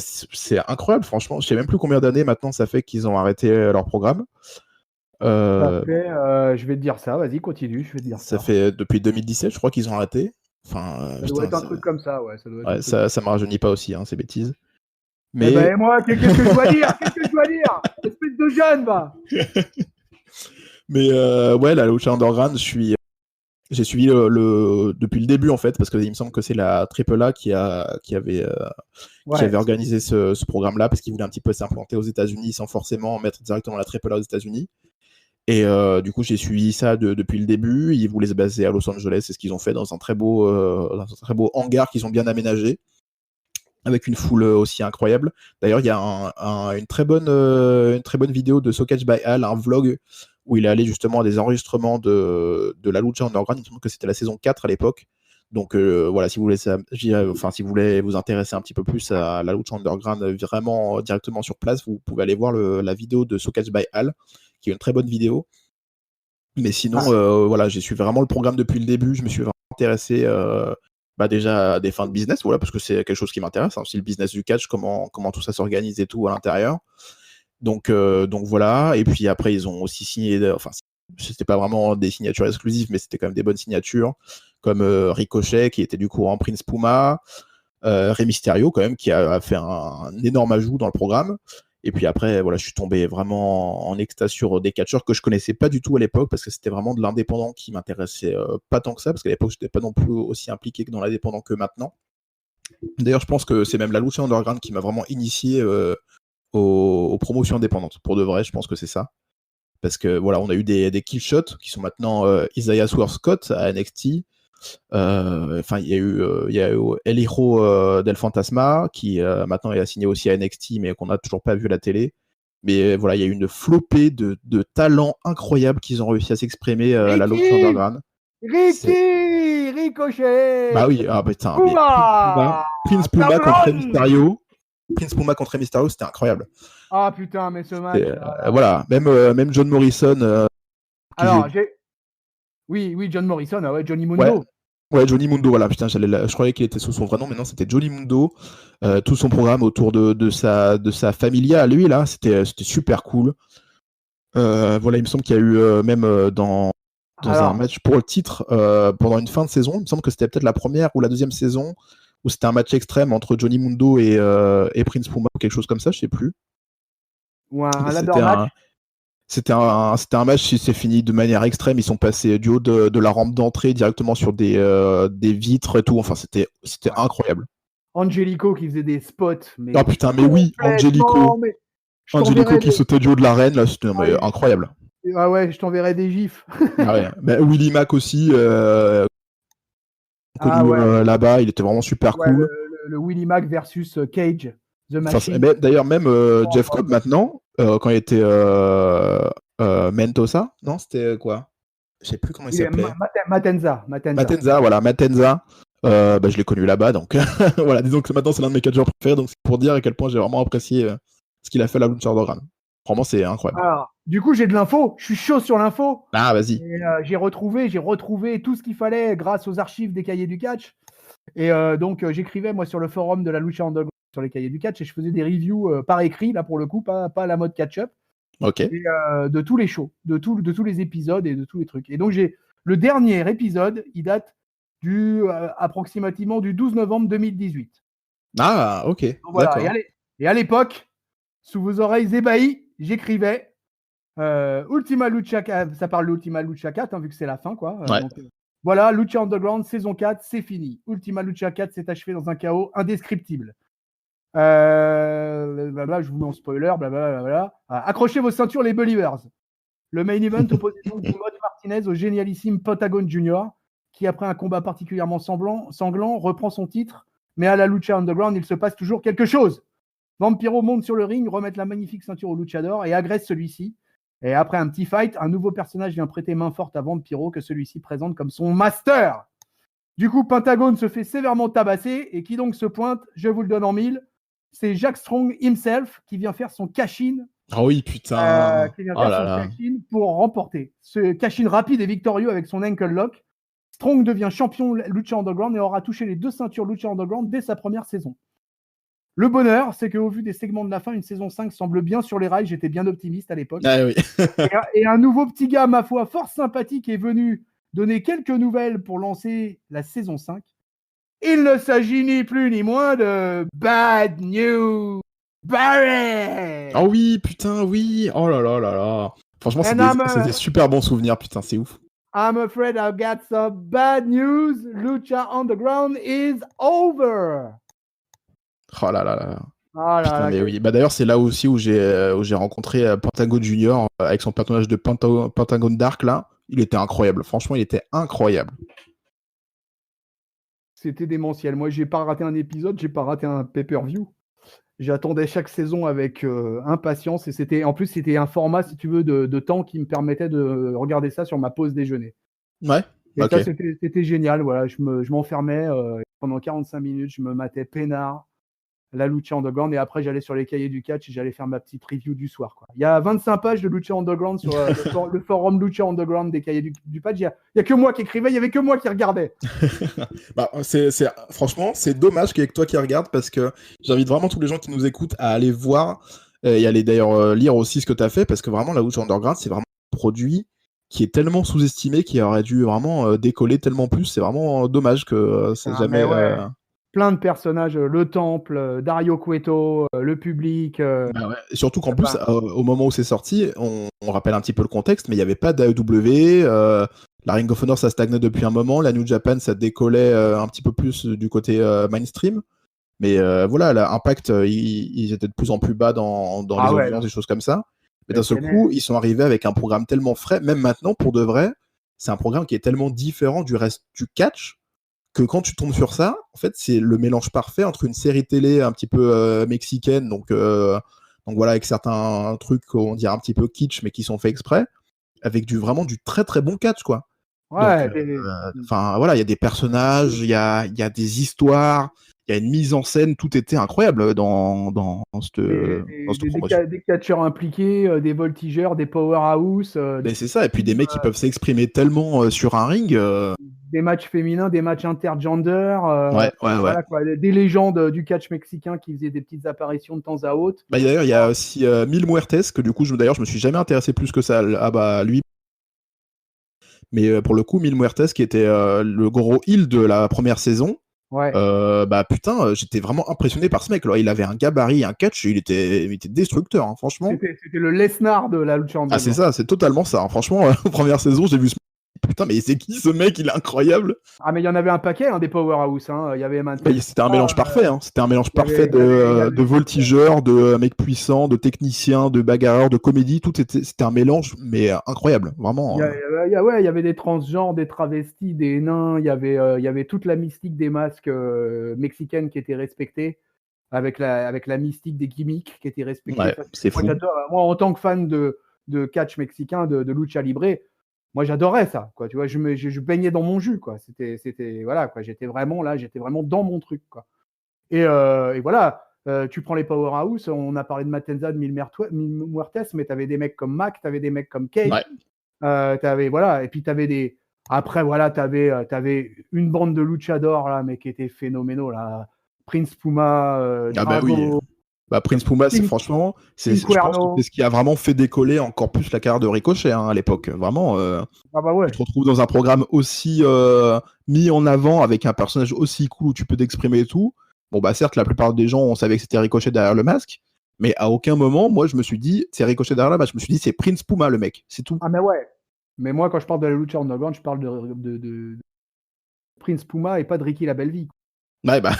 incroyable franchement. Je sais même plus combien d'années maintenant ça fait qu'ils ont arrêté leur programme. Ça fait, je vais te dire ça. Vas-y, continue. Je vais te dire ça. Ça fait depuis 2017, je crois qu'ils ont arrêté. Enfin, ça doit être un truc comme ça, ouais. Ça me rajeunit pas aussi, ces bêtises. Mais et moi, qu'est-ce que je dois dire? Espèce de jeune, va. Mais ouais, la Lucha Underground, j'ai suivi depuis le début en fait, parce qu'il me semble que c'est la AAA qui avait organisé ce programme-là, parce qu'ils voulaient un petit peu s'implanter aux États-Unis sans forcément mettre directement la AAA aux États-Unis. Et du coup, j'ai suivi ça depuis le début. Ils voulaient se baser à Los Angeles, c'est ce qu'ils ont fait dans un très beau hangar qu'ils ont bien aménagé, avec une foule aussi incroyable. D'ailleurs, il y a une très bonne vidéo de Sokach by Al, un vlog où il est allé justement à des enregistrements de la Lucha Underground. Il me semble que c'était la saison 4 à l'époque. Donc voilà, si vous voulez si vous voulez vous intéresser un petit peu plus à la lucha underground vraiment directement sur place, vous pouvez aller voir la vidéo de So Catch by Al, qui est une très bonne vidéo. Mais sinon, voilà, j'ai suivi vraiment le programme depuis le début. Je me suis vraiment intéressé déjà à des fins de business, voilà, parce que c'est quelque chose qui m'intéresse, hein, aussi le business du catch, comment tout ça s'organise et tout à l'intérieur. Donc voilà. Et puis après, ils ont aussi signé, enfin, c'était pas vraiment des signatures exclusives, mais c'était quand même des bonnes signatures, comme Ricochet, qui était du coup en Prince Puma, Rey Mysterio, quand même, qui a fait un énorme ajout dans le programme. Et puis après, voilà, je suis tombé vraiment en extase sur des catcheurs que je connaissais pas du tout à l'époque, parce que c'était vraiment de l'indépendant qui m'intéressait pas tant que ça, parce qu'à l'époque, j'étais pas non plus aussi impliqué que dans l'indépendant que maintenant. D'ailleurs, je pense que c'est même la lucha underground qui m'a vraiment initié aux promotions indépendantes. Pour de vrai, je pense que c'est ça. Parce que voilà, on a eu des killshots qui sont maintenant Isaiah Swerve Scott à NXT. Enfin, il y a eu El Hijo del Fantasma qui maintenant est assigné aussi à NXT, mais qu'on n'a toujours pas vu à la télé. Mais voilà, il y a eu une flopée de talents incroyables qui ont réussi à s'exprimer à la lucha underground. Ricochet. Bah oui, putain. Prince Puma contre Rey Mysterio, c'était incroyable. Ah putain, mais ce match. Voilà, même John Morrison. Oui, John Morrison, Johnny Mundo. Ouais, Johnny Mundo, voilà, putain, je croyais qu'il était sous son vrai nom, mais non, c'était Johnny Mundo. Tout son programme autour de sa familia à lui, là, c'était super cool. Voilà, il me semble qu'il y a eu même dans un match pour le titre, pendant une fin de saison, il me semble que c'était peut-être la première ou la deuxième saison, où c'était un match extrême entre Johnny Mundo et Prince Puma, ou quelque chose comme ça, je sais plus. Ou un ladder match. C'était un match qui s'est fini de manière extrême. Ils sont passés du haut de la rampe d'entrée directement sur des vitres et tout. Enfin, c'était Incroyable. Angelico qui faisait des spots. Mais oh putain, mais oui, Angelico qui sautait du haut de l'arène, là, c'était incroyable. Ah ouais, je t'enverrai des gifs. Ah ouais. Willy Mack aussi, connu là-bas, il était vraiment super cool. Le Willy Mack versus Cage, The Machine. D'ailleurs, même Jeff Cobb maintenant, quand il était Mendoza, non, c'était quoi? Je sais plus comment il s'appelait. Matenza, voilà, Matenza. Je l'ai connu là-bas, donc voilà, disons que maintenant c'est l'un de mes catcheurs préférés, donc c'est pour dire à quel point j'ai vraiment apprécié ce qu'il a fait à la lucha underground. Vraiment, c'est incroyable. Alors, du coup, j'ai de l'info, je suis chaud sur l'info. Ah, vas-y. J'ai retrouvé tout ce qu'il fallait grâce aux archives des cahiers du catch. Et donc, j'écrivais, moi, sur le forum de la lucha underground, sur les cahiers du catch, et je faisais des reviews par écrit, là, pour le coup, pas à la mode catch-up. Ok. Et, de tous les shows, de tous les épisodes et de tous les trucs. Et donc, le dernier épisode, il date approximativement du 12 novembre 2018. Ah, ok. Donc, voilà. Et à l'époque, sous vos oreilles ébahies, j'écrivais Ultima Lucha 4, ça parle d'Ultima Lucha 4, vu que c'est la fin, quoi. Ouais. Donc, voilà, Lucha Underground, saison 4, c'est fini. Ultima Lucha 4 s'est achevé dans un chaos indescriptible. Je vous mets en spoiler, blablabla. Accrochez vos ceintures, les Believers. Le main event opposait donc Mod Martinez au génialissime Pentagon Jr., qui, après un combat particulièrement sanglant, reprend son titre. Mais à la Lucha Underground, il se passe toujours quelque chose. Vampiro monte sur le ring, remet la magnifique ceinture au luchador et agresse celui-ci. Et après un petit fight, un nouveau personnage vient prêter main forte à Vampiro que celui-ci présente comme son master. Du coup, Pentagon se fait sévèrement tabasser et qui donc se pointe, je vous le donne en mille, c'est Jack Strong himself qui vient faire son cash-in. Ah oui, putain. Qui vient faire son cash-in pour remporter. Ce cash-in rapide et victorieux avec son ankle lock. Strong devient champion Lucha Underground et aura touché les 2 ceintures Lucha Underground dès sa première saison. Le bonheur, c'est qu'au vu des segments de la fin, une saison 5 semble bien sur les rails. J'étais bien optimiste à l'époque. Ah oui. et un nouveau petit gars, ma foi, fort sympathique est venu donner quelques nouvelles pour lancer la saison 5. Il ne s'agit ni plus ni moins de Bad News Barrett. Oh oui, putain, oui. Oh là là là là. Franchement, c'est des super bons souvenirs, putain, c'est ouf. I'm afraid I've got some bad news. Lucha Underground is over. Oh là là là. Oh putain, là, mais oui. D'ailleurs, c'est là aussi où j'ai rencontré Pentagon Junior avec son personnage de Pentagon Dark là. Il était incroyable. Franchement, il était incroyable. C'était démentiel. Moi, j'ai pas raté un épisode, j'ai pas raté un pay-per-view. J'attendais chaque saison avec impatience et c'était un format, si tu veux, de temps qui me permettait de regarder ça sur ma pause déjeuner. Ouais. Et Ok. ça, c'était génial. Voilà, je m'enfermais pendant 45 minutes, je me matais peinard la Lucha Underground et après j'allais sur les cahiers du catch et j'allais faire ma petite review du soir, quoi. Il y a 25 pages de Lucha Underground sur le forum Lucha Underground des cahiers du patch. Il y a que moi qui écrivais, il y avait que moi qui regardais. Bah, franchement, c'est dommage qu'il y ait que toi qui regarde parce que j'invite vraiment tous les gens qui nous écoutent à aller voir et aller d'ailleurs lire aussi ce que tu as fait parce que vraiment la Lucha Underground, c'est vraiment un produit qui est tellement sous-estimé qui aurait dû vraiment décoller tellement plus. C'est vraiment dommage que c'est jamais. Mais ouais, plein de personnages, le temple, Dario Cueto, le public. Bah ouais. Et surtout qu'en plus, Enfin, au moment où c'est sorti, on rappelle un petit peu le contexte, mais il n'y avait pas d'AEW. La Ring of Honor, ça stagnait depuis un moment. La New Japan, ça décollait un petit peu plus du côté mainstream. Mais voilà, l'Impact, ils étaient de plus en plus bas dans les audiences, des choses comme ça. Mais d'un seul coup, ils sont arrivés avec un programme tellement frais, même maintenant, pour de vrai, c'est un programme qui est tellement différent du reste du catch, que quand tu tombes sur ça, en fait, c'est le mélange parfait entre une série télé un petit peu mexicaine, donc voilà, avec certains trucs, on dirait un petit peu kitsch, mais qui sont faits exprès, avec vraiment du très très bon catch, quoi. Donc, ouais, voilà, il y a des personnages, il y a des histoires, il y a une mise en scène, tout était incroyable dans cette promotion. des catcheurs impliqués, des voltigeurs, des powerhouse, Mais c'est ça, et puis des mecs qui peuvent s'exprimer tellement sur un ring. des matchs féminins, des matchs intergender, Ouais. voilà, quoi, des légendes du catch mexicain qui faisaient des petites apparitions de temps à autre. Bah, d'ailleurs, il y a aussi Mil Muertes, que du coup, je me suis jamais intéressé plus que ça à lui. Mais pour le coup, Mil Muertes, qui était le gros heel de la première saison, Ouais. bah putain, j'étais vraiment impressionné par ce mec. Là, il avait un gabarit, un catch, il était destructeur, hein, franchement. C'était le Lesnar de la lucha Ah, c'est underground. ça, c'est totalement ça, hein. Franchement, première saison, j'ai vu ce putain, mais c'est qui ce mec? Il est incroyable. Ah, mais il y en avait un paquet, hein, des powerhouse. Hein. Il y avait Mais c'était un mélange parfait, hein. C'était un mélange parfait il y avait- de voltigeurs, de mecs puissants, de techniciens, de bagarreurs, de comédie. C'était un mélange, mais incroyable, vraiment. ouais, il y avait des transgenres, des travestis, des nains. Il y avait toute la mystique des masques mexicaines qui était respectée, avec la mystique des gimmicks qui était respectée. Ouais, Ça, c'est moi, fou. j'adore. Moi, en tant que fan de catch mexicain, de lucha libre, moi, j'adorais ça. Quoi. Tu vois, je baignais dans mon jus. Quoi. Voilà, quoi. J'étais vraiment dans mon truc. Quoi. Et voilà. Tu prends les Powerhouse, on a parlé de Matenza, de Mil Muertes, mais tu avais des mecs comme Mac, tu avais des mecs comme Kate, Ouais. voilà, et puis tu avais des. Après, voilà, tu avais une bande de luchadors, là, mais qui étaient phénoménaux, là. Prince Puma, Ah bah oui. Drago, Bah Prince Puma, King franchement, je pense que Cuerno. c'est ce qui a vraiment fait décoller encore plus la carrière de Ricochet, hein, à l'époque. Vraiment, Ah bah ouais. tu te retrouves dans un programme aussi mis en avant avec un personnage aussi cool où tu peux t'exprimer et tout. Bon bah certes, la plupart des gens on savait que c'était Ricochet derrière le masque, mais à aucun moment, moi je me suis dit c'est Ricochet derrière le masque. Je me suis dit c'est Prince Puma le mec, c'est tout. Ah mais ouais. Mais moi, quand je parle de la lucha underground, je parle de Prince Puma et pas de Ricky la Belle Vie. Ouais bah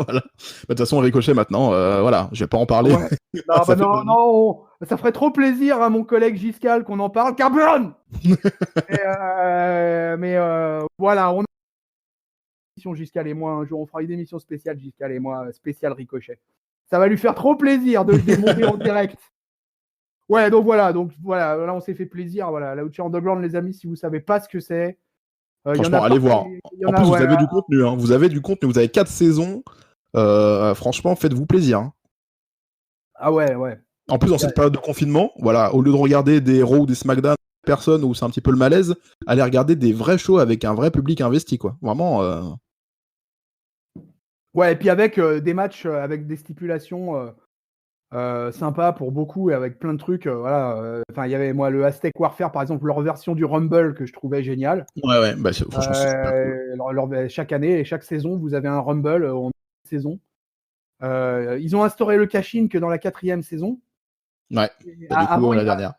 voilà. Bah, de toute façon Ricochet maintenant, voilà, je vais pas en parler. Ouais. Non, Ça bah fait non, non, ça ferait trop plaisir à mon collègue Giscal qu'on en parle. Carbone. Mais voilà, on a une émission Giscal et moi un jour, on fera une émission spéciale Giscal et moi, spéciale Ricochet. Ça va lui faire trop plaisir de le démonter en direct. Ouais, donc voilà, là on s'est fait plaisir. Voilà, la Lucha Underground, les amis, si vous savez pas ce que c'est, Franchement, allez voir. En plus, vous avez du contenu, hein. Vous avez du contenu, vous avez 4 saisons. Franchement, faites-vous plaisir, hein. Ah ouais, ouais. En plus, dans cette période de confinement, voilà, au lieu de regarder des Raw ou des SmackDown personnes où c'est un petit peu le malaise, allez regarder des vrais shows avec un vrai public investi, quoi. Vraiment. Ouais, et puis avec des matchs avec des stipulations sympas pour beaucoup et avec plein de trucs. Voilà. Enfin, il y avait moi le Aztec Warfare, par exemple, leur version du Rumble que je trouvais génial. Ouais, bah, franchement, c'est super cool. Chaque année et chaque saison, vous avez un Rumble en saison. Ils ont instauré le cash-in que dans la 4e saison. Ouais, bah, du coup, Avant, la dernière.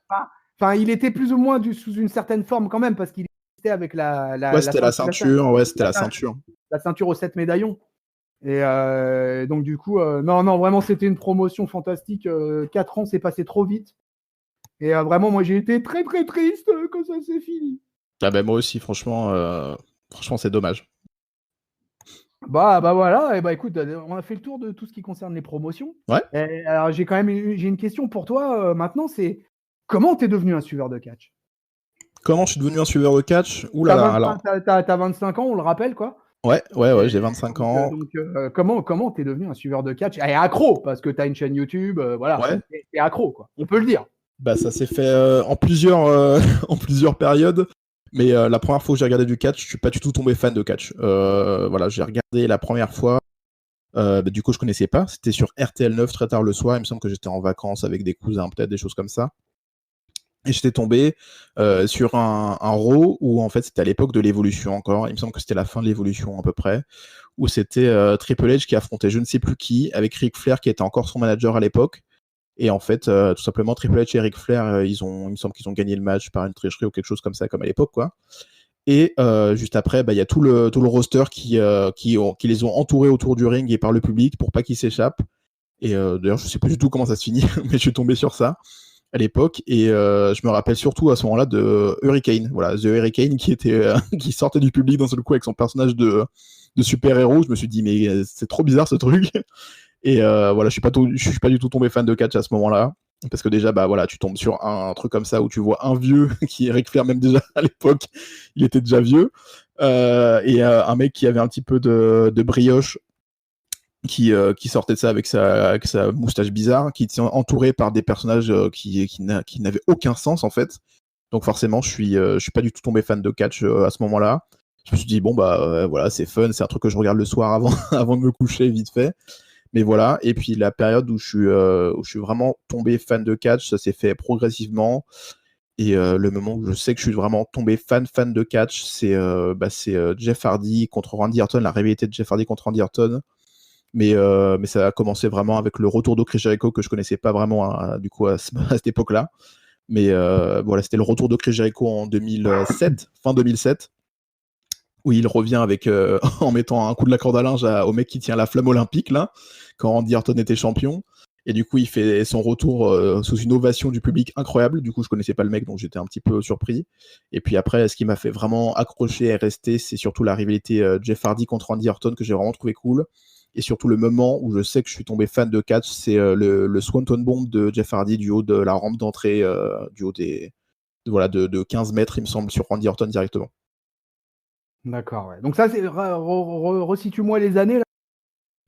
Enfin, il était plus ou moins sous une certaine forme quand même, parce qu'il était avec Ouais, c'était la ceinture. Ouais, c'était la ceinture. La ceinture aux 7 médaillons. Et donc, du coup, non, vraiment, c'était une promotion fantastique. 4 ans, c'est passé trop vite. Et vraiment, moi, j'ai été très, très triste quand ça s'est fini. Ah, bah, moi aussi, franchement, c'est dommage. Bah voilà, et bah écoute, on a fait le tour de tout ce qui concerne les promotions. Ouais. Et alors, j'ai une question pour toi maintenant, c'est comment t'es devenu un suiveur de catch? Comment je suis devenu un suiveur de catch? Ouh là là, alors. T'as 25 ans, on le rappelle, quoi. Ouais, j'ai 25 ans. Donc, comment t'es devenu un suiveur de catch? Et accro, parce que t'as une chaîne YouTube, voilà. Ouais. T'es accro, quoi. On peut le dire. Bah, ça s'est fait en plusieurs, en plusieurs périodes. Mais la première fois que j'ai regardé du catch, je suis pas du tout tombé fan de catch. Voilà, j'ai regardé la première fois. Du coup, je connaissais pas. C'était sur RTL9 très tard le soir. Il me semble que j'étais en vacances avec des cousins, peut-être des choses comme ça. Et j'étais tombé sur un Raw où en fait c'était à l'époque de l'évolution encore. Il me semble que c'était la fin de l'évolution à peu près. Où c'était Triple H qui affrontait je ne sais plus qui avec Ric Flair qui était encore son manager à l'époque. Et en fait, tout simplement, Triple H et Ric Flair, il me semble qu'ils ont gagné le match par une tricherie ou quelque chose comme ça, comme à l'époque, quoi. Et juste après, il y a tout le roster qui les ont entourés autour du ring et par le public pour pas qu'ils s'échappent. Et d'ailleurs, je sais pas du tout comment ça se finit, mais je suis tombé sur ça à l'époque. Et je me rappelle surtout à ce moment-là de Hurricane. Voilà, The Hurricane qui sortait du public d'un seul coup avec son personnage de super-héros. Je me suis dit, mais c'est trop bizarre ce truc. Et voilà, je suis pas du tout tombé fan de catch à ce moment-là. Parce que déjà, voilà, tu tombes sur un truc comme ça où tu vois un vieux qui est Ric Flair, même déjà à l'époque, il était déjà vieux. Et un mec qui avait un petit peu de brioche qui sortait de ça avec sa moustache bizarre, qui était entouré par des personnages qui n'avaient aucun sens en fait. Donc forcément, je suis pas du tout tombé fan de catch à ce moment-là. Je me suis dit bon voilà, c'est fun, c'est un truc que je regarde le soir avant de me coucher vite fait. Mais voilà, et puis la période où je suis vraiment tombé fan de catch, ça s'est fait progressivement. Et le moment où je sais que je suis vraiment tombé fan de catch, c'est Jeff Hardy contre Randy Orton, la rivalité de Jeff Hardy contre Randy Orton. Mais ça a commencé vraiment avec le retour de Chris Jericho que je connaissais pas vraiment du coup à cette époque-là. Mais voilà, c'était le retour de Chris Jericho en 2007, fin 2007. Où il revient avec en mettant un coup de la corde à linge au mec qui tient la flamme olympique là, quand Randy Orton était champion. Et du coup, il fait son retour sous une ovation du public incroyable. Du coup, je connaissais pas le mec, donc j'étais un petit peu surpris. Et puis après, ce qui m'a fait vraiment accrocher et rester, c'est surtout la rivalité Jeff Hardy contre Randy Orton que j'ai vraiment trouvé cool. Et surtout le moment où je sais que je suis tombé fan de catch, c'est le Swanton Bomb de Jeff Hardy du haut de la rampe d'entrée, du haut de 15 mètres, il me semble, sur Randy Orton directement. D'accord, ouais. Donc ça, c'est resitue-moi les années là.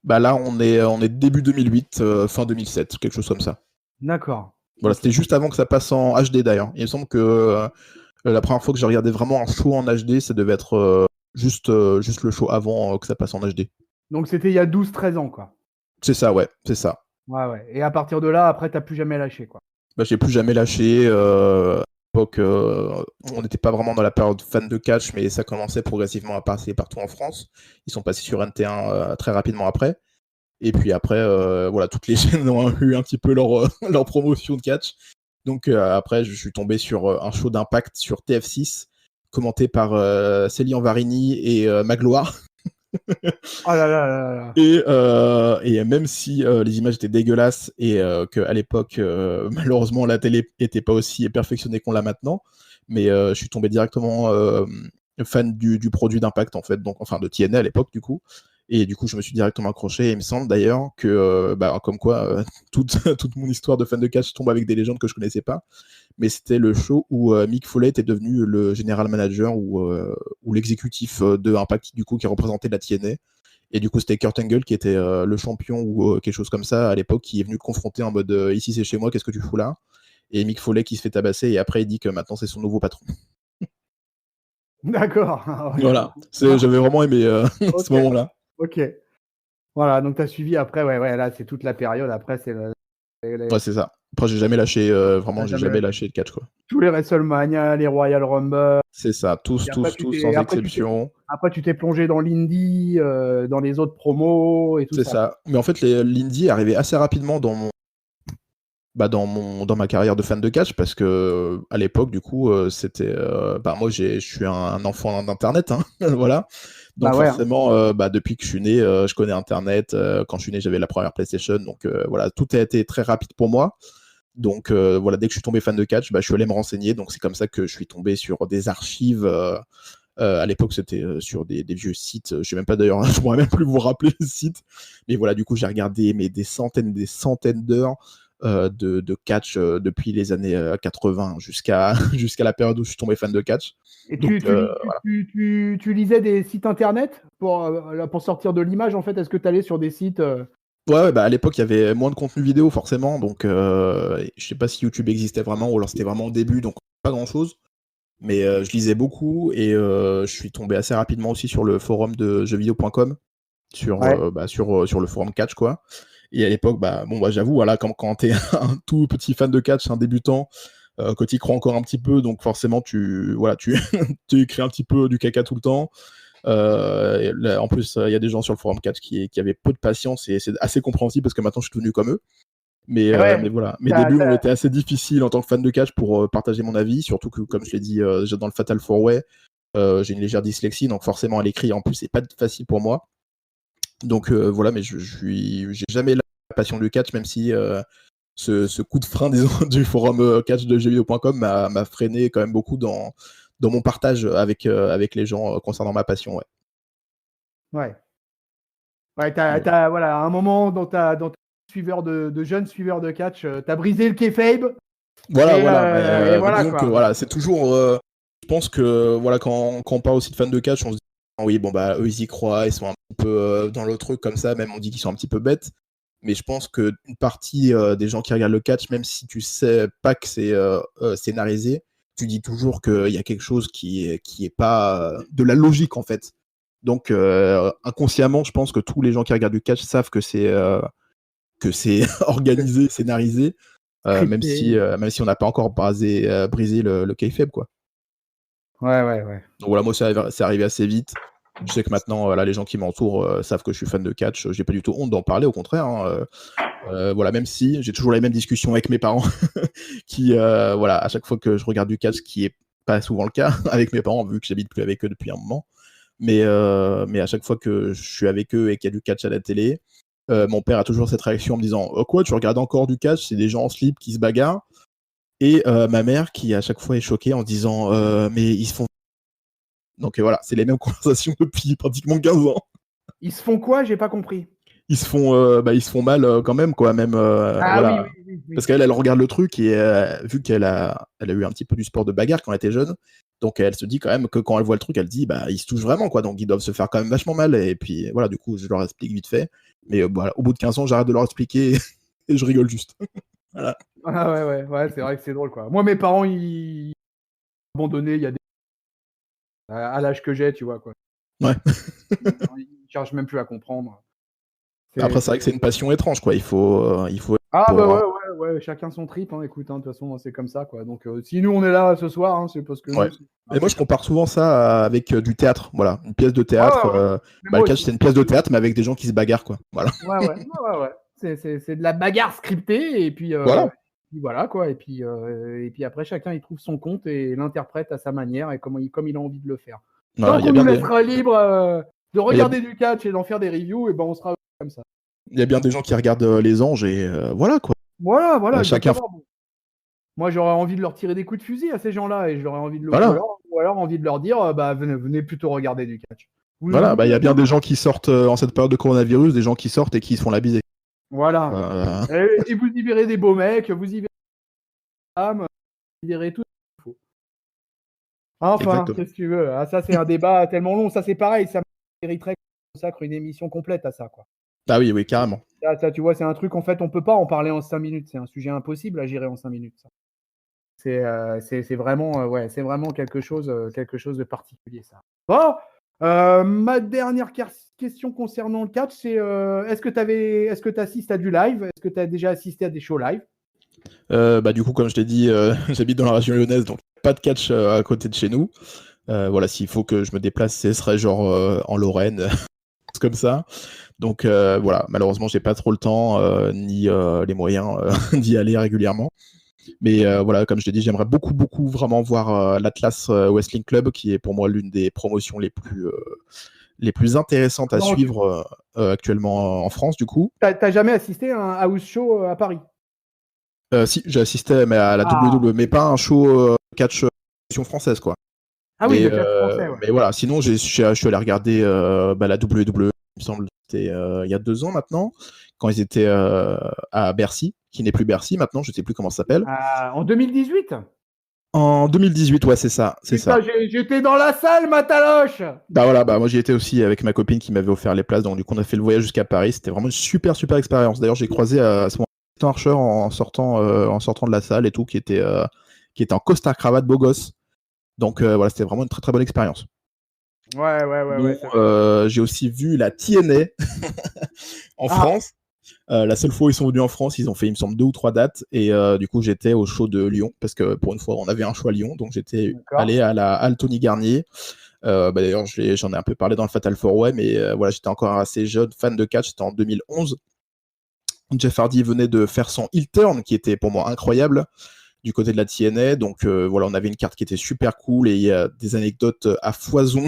Bah là, on est début 2008, fin 2007, quelque chose comme ça. D'accord. Voilà, c'était juste avant que ça passe en HD d'ailleurs. Il me semble que la première fois que j'ai regardé vraiment un show en HD, ça devait être juste le show avant que ça passe en HD. Donc c'était il y a 12-13 ans, quoi. C'est ça, ouais, c'est ça. Ouais. Et à partir de là, après, t'as plus jamais lâché, quoi. Bah, j'ai plus jamais lâché. À l'époque, on n'était pas vraiment dans la période fan de catch, mais ça commençait progressivement à passer partout en France. Ils sont passés sur NT1 très rapidement après. Et puis après, voilà, toutes les chaînes ont eu un petit peu leur promotion de catch. Donc après, je suis tombé sur un show d'Impact sur TF6, commenté par Céline Varini et Magloire. Oh là là. Et même si les images étaient dégueulasses et qu'à l'époque, malheureusement, la télé n'était pas aussi perfectionnée qu'on l'a maintenant, mais je suis tombé directement fan du produit d'Impact, en fait, donc, enfin de TNA à l'époque, du coup. Et du coup, je me suis directement accroché. Et il me semble d'ailleurs que, comme quoi, toute mon histoire de fan de catch tombe avec des légendes que je connaissais pas. Mais c'était le show où Mick Foley était devenu le general manager ou l'exécutif de Impact, du coup, qui représentait la TNA. Et du coup, c'était Kurt Angle qui était le champion ou quelque chose comme ça à l'époque, qui est venu le confronter en mode ici c'est chez moi, qu'est-ce que tu fous là? Et Mick Foley qui se fait tabasser et après il dit que maintenant c'est son nouveau patron. D'accord. Voilà, j'avais vraiment aimé ce moment-là. Ok. Voilà, donc tu as suivi après, ouais, là c'est toute la période. Après, c'est Ouais, c'est ça. Après, j'ai jamais lâché, vraiment, j'ai jamais lâché le catch, quoi. tous les WrestleMania, les Royal Rumble. C'est ça, tous, sans exception. Après, tu t'es plongé dans l'indie, dans les autres promos et tout ça. C'est ça. Mais en fait, l'indie est arrivé assez rapidement dans ma carrière de fan de catch parce que à l'époque, du coup, c'était. Moi, je suis un enfant d'internet, hein, voilà. Donc forcément, depuis que je suis né, je connais internet. Quand je suis né, j'avais la première PlayStation, donc voilà, tout a été très rapide pour moi. Donc voilà, dès que je suis tombé fan de catch, je suis allé me renseigner. Donc c'est comme ça que je suis tombé sur des archives. À l'époque, c'était sur des vieux sites. Je sais même pas d'ailleurs, je pourrais même plus vous rappeler le site. Mais voilà, du coup, j'ai regardé des centaines d'heures de catch depuis les années 80 jusqu'à la période où je suis tombé fan de catch. Et Donc, tu lisais des sites internet pour sortir de l'image, en fait? Est-ce que tu allais sur des sites Ouais, bah à l'époque, il y avait moins de contenu vidéo, forcément. Donc, je sais pas si YouTube existait vraiment ou alors c'était vraiment au début, donc pas grand-chose. Mais je lisais beaucoup et je suis tombé assez rapidement aussi sur le forum de jeuxvideo.com, sur le forum catch, quoi. Et à l'époque, j'avoue, voilà, quand t'es un tout petit fan de catch, un débutant, que t'y crois encore un petit peu, donc forcément, tu écris un petit peu du caca tout le temps. En plus, il y a des gens sur le forum catch qui avaient peu de patience et c'est assez compréhensible parce que maintenant je suis devenu comme eux. Mais voilà, mes débuts ont été assez difficiles en tant que fan de catch pour partager mon avis, surtout que, comme je l'ai dit, dans le Fatal 4-Way, j'ai une légère dyslexie, donc forcément à l'écrit, en plus, c'est pas facile pour moi. Donc voilà, mais j'ai jamais la passion du catch, même si ce coup de frein du forum catch de jeuxvideo.com m'a freiné quand même beaucoup dans mon partage avec les gens concernant ma passion. Ouais. Ouais, voilà, à un moment dans ta suiveur de jeunes suiveurs de catch, t'as brisé le kayfabe. Voilà. Voilà, disons que voilà, c'est toujours. Je pense que voilà, quand on parle aussi de fans de catch, on se dit oui, bon bah eux ils y croient, ils sont un petit peu dans le truc comme ça, même on dit qu'ils sont un petit peu bêtes. Mais je pense que une partie des gens qui regardent le catch, même si tu sais pas que c'est scénarisé, tu dis toujours qu'il y a quelque chose qui est pas de la logique en fait. Donc inconsciemment, je pense que tous les gens qui regardent du catch savent que c'est organisé, scénarisé, même si on n'a pas encore brisé le kayfabe, quoi. Ouais. Donc voilà, moi c'est arrivé assez vite. Je sais que maintenant, les gens qui m'entourent savent que je suis fan de catch. J'ai pas du tout honte d'en parler, au contraire. Voilà, même si j'ai toujours les mêmes discussions avec mes parents, qui, à chaque fois que je regarde du catch, ce qui est pas souvent le cas avec mes parents, vu que j'habite plus avec eux depuis un moment. Mais à chaque fois que je suis avec eux et qu'il y a du catch à la télé, mon père a toujours cette réaction en me disant quoi, tu regardes encore du catch, c'est des gens en slip qui se bagarrent. Et ma mère qui à chaque fois est choquée en disant mais ils se font. Donc voilà, c'est les mêmes conversations depuis pratiquement 15 ans. Ils se font quoi? J'ai pas compris. Ils se font mal quand même, quoi. Même voilà. Oui. Parce qu'elle regarde le truc et vu qu'elle a eu un petit peu du sport de bagarre quand elle était jeune, donc elle se dit quand même que quand elle voit le truc, elle dit ils se touchent vraiment, quoi. Donc ils doivent se faire quand même vachement mal. Et puis voilà, du coup, je leur explique vite fait. Mais voilà, au bout de 15 ans, j'arrête de leur expliquer et je rigole juste. Voilà. Ah ouais, c'est vrai que c'est drôle, quoi. Moi, mes parents, ils ont abandonné il y a à l'âge que j'ai, tu vois, quoi. Ouais. Ils cherchent même plus à comprendre. Après, c'est vrai que c'est une passion étrange, quoi. Il faut. Ah ouais, chacun son trip, hein. Écoute, de toute façon, c'est comme ça, quoi. Donc, si nous on est là ce soir, hein, c'est parce que. Ouais. Et moi, je compare souvent ça avec du théâtre. Voilà, une pièce de théâtre. Le catch, c'est une pièce de théâtre, mais avec des gens qui se bagarrent, quoi. Voilà. Ouais. C'est de la bagarre scriptée, et puis. Voilà, quoi. Et puis après, chacun il trouve son compte et l'interprète à sa manière et comme il a envie de le faire. Voilà, Tant qu'on nous laissera libre de regarder du catch et d'en faire des reviews, et ben on sera comme ça. Il y a bien des gens qui regardent les anges et voilà, quoi. Voilà. Chacun. Moi, j'aurais envie de leur tirer des coups de fusil à ces gens-là et j'aurais envie de ou alors envie de leur dire venez plutôt regarder du catch. Voilà, il y a bien des gens qui sortent en cette période de coronavirus, des gens qui sortent et qui se font la biser. Voilà. Et vous y verrez des beaux mecs, vous y verrez des femmes, vous y verrez tout ce qu'il faut. Enfin, qu'est-ce que tu veux? Ça, c'est un débat tellement long. Ça, c'est pareil. Ça mériterait qu'on consacre une émission complète à ça, quoi. Ah oui, carrément. Ça, tu vois, c'est un truc, en fait, on peut pas en parler en 5 minutes. C'est un sujet impossible à gérer en 5 minutes, ça. C'est vraiment, c'est vraiment quelque chose de particulier, ça. Bon, ma dernière question concernant le catch, c'est est-ce que tu assistes à du live? Est-ce que tu as déjà assisté à des shows live? Du coup, comme je t'ai dit, j'habite dans la région lyonnaise, donc pas de catch à côté de chez nous. Voilà, s'il faut que je me déplace, ce serait genre en Lorraine, comme ça. Donc voilà, malheureusement, j'ai pas trop le temps ni les moyens d'y aller régulièrement. Mais voilà, comme je t'ai dit, j'aimerais beaucoup vraiment voir l'Atlas Wrestling Club, qui est pour moi l'une des promotions les plus intéressantes à suivre actuellement en France, du coup. T'as jamais assisté à un house show à Paris? Si, j'ai assisté mais à la WWE, mais pas un show catch française, quoi. Ah oui, le catch français, ouais. Mais voilà, sinon, je suis allé regarder la WWE, il me semble, c'était il y a 2 ans maintenant, quand ils étaient à Bercy, qui n'est plus Bercy maintenant, je sais plus comment ça s'appelle. En 2018 ? En 2018, ouais, c'est ça. Putain, j'étais dans la salle, ma taloche. Bah voilà, moi j'y étais aussi avec ma copine qui m'avait offert les places, donc du coup on a fait le voyage jusqu'à Paris. C'était vraiment une super expérience. D'ailleurs, j'ai croisé à ce moment Tristan Archer en sortant de la salle et tout, qui était en costard cravate beau gosse. Donc voilà, c'était vraiment une très bonne expérience. Ouais. J'ai aussi vu la TNA en France. La seule fois où ils sont venus en France, ils ont fait, il me semble, 2 ou 3 dates. Et du coup, j'étais au show de Lyon, parce que pour une fois, on avait un show à Lyon. Donc j'étais allé à la halle Tony Garnier. D'ailleurs, j'en ai un peu parlé dans le Fatal 4-Way, mais voilà, j'étais encore assez jeune, fan de catch. C'était en 2011. Jeff Hardy venait de faire son heel turn, qui était pour moi incroyable, du côté de la TNA. Donc voilà, on avait une carte qui était super cool et il y a des anecdotes à foison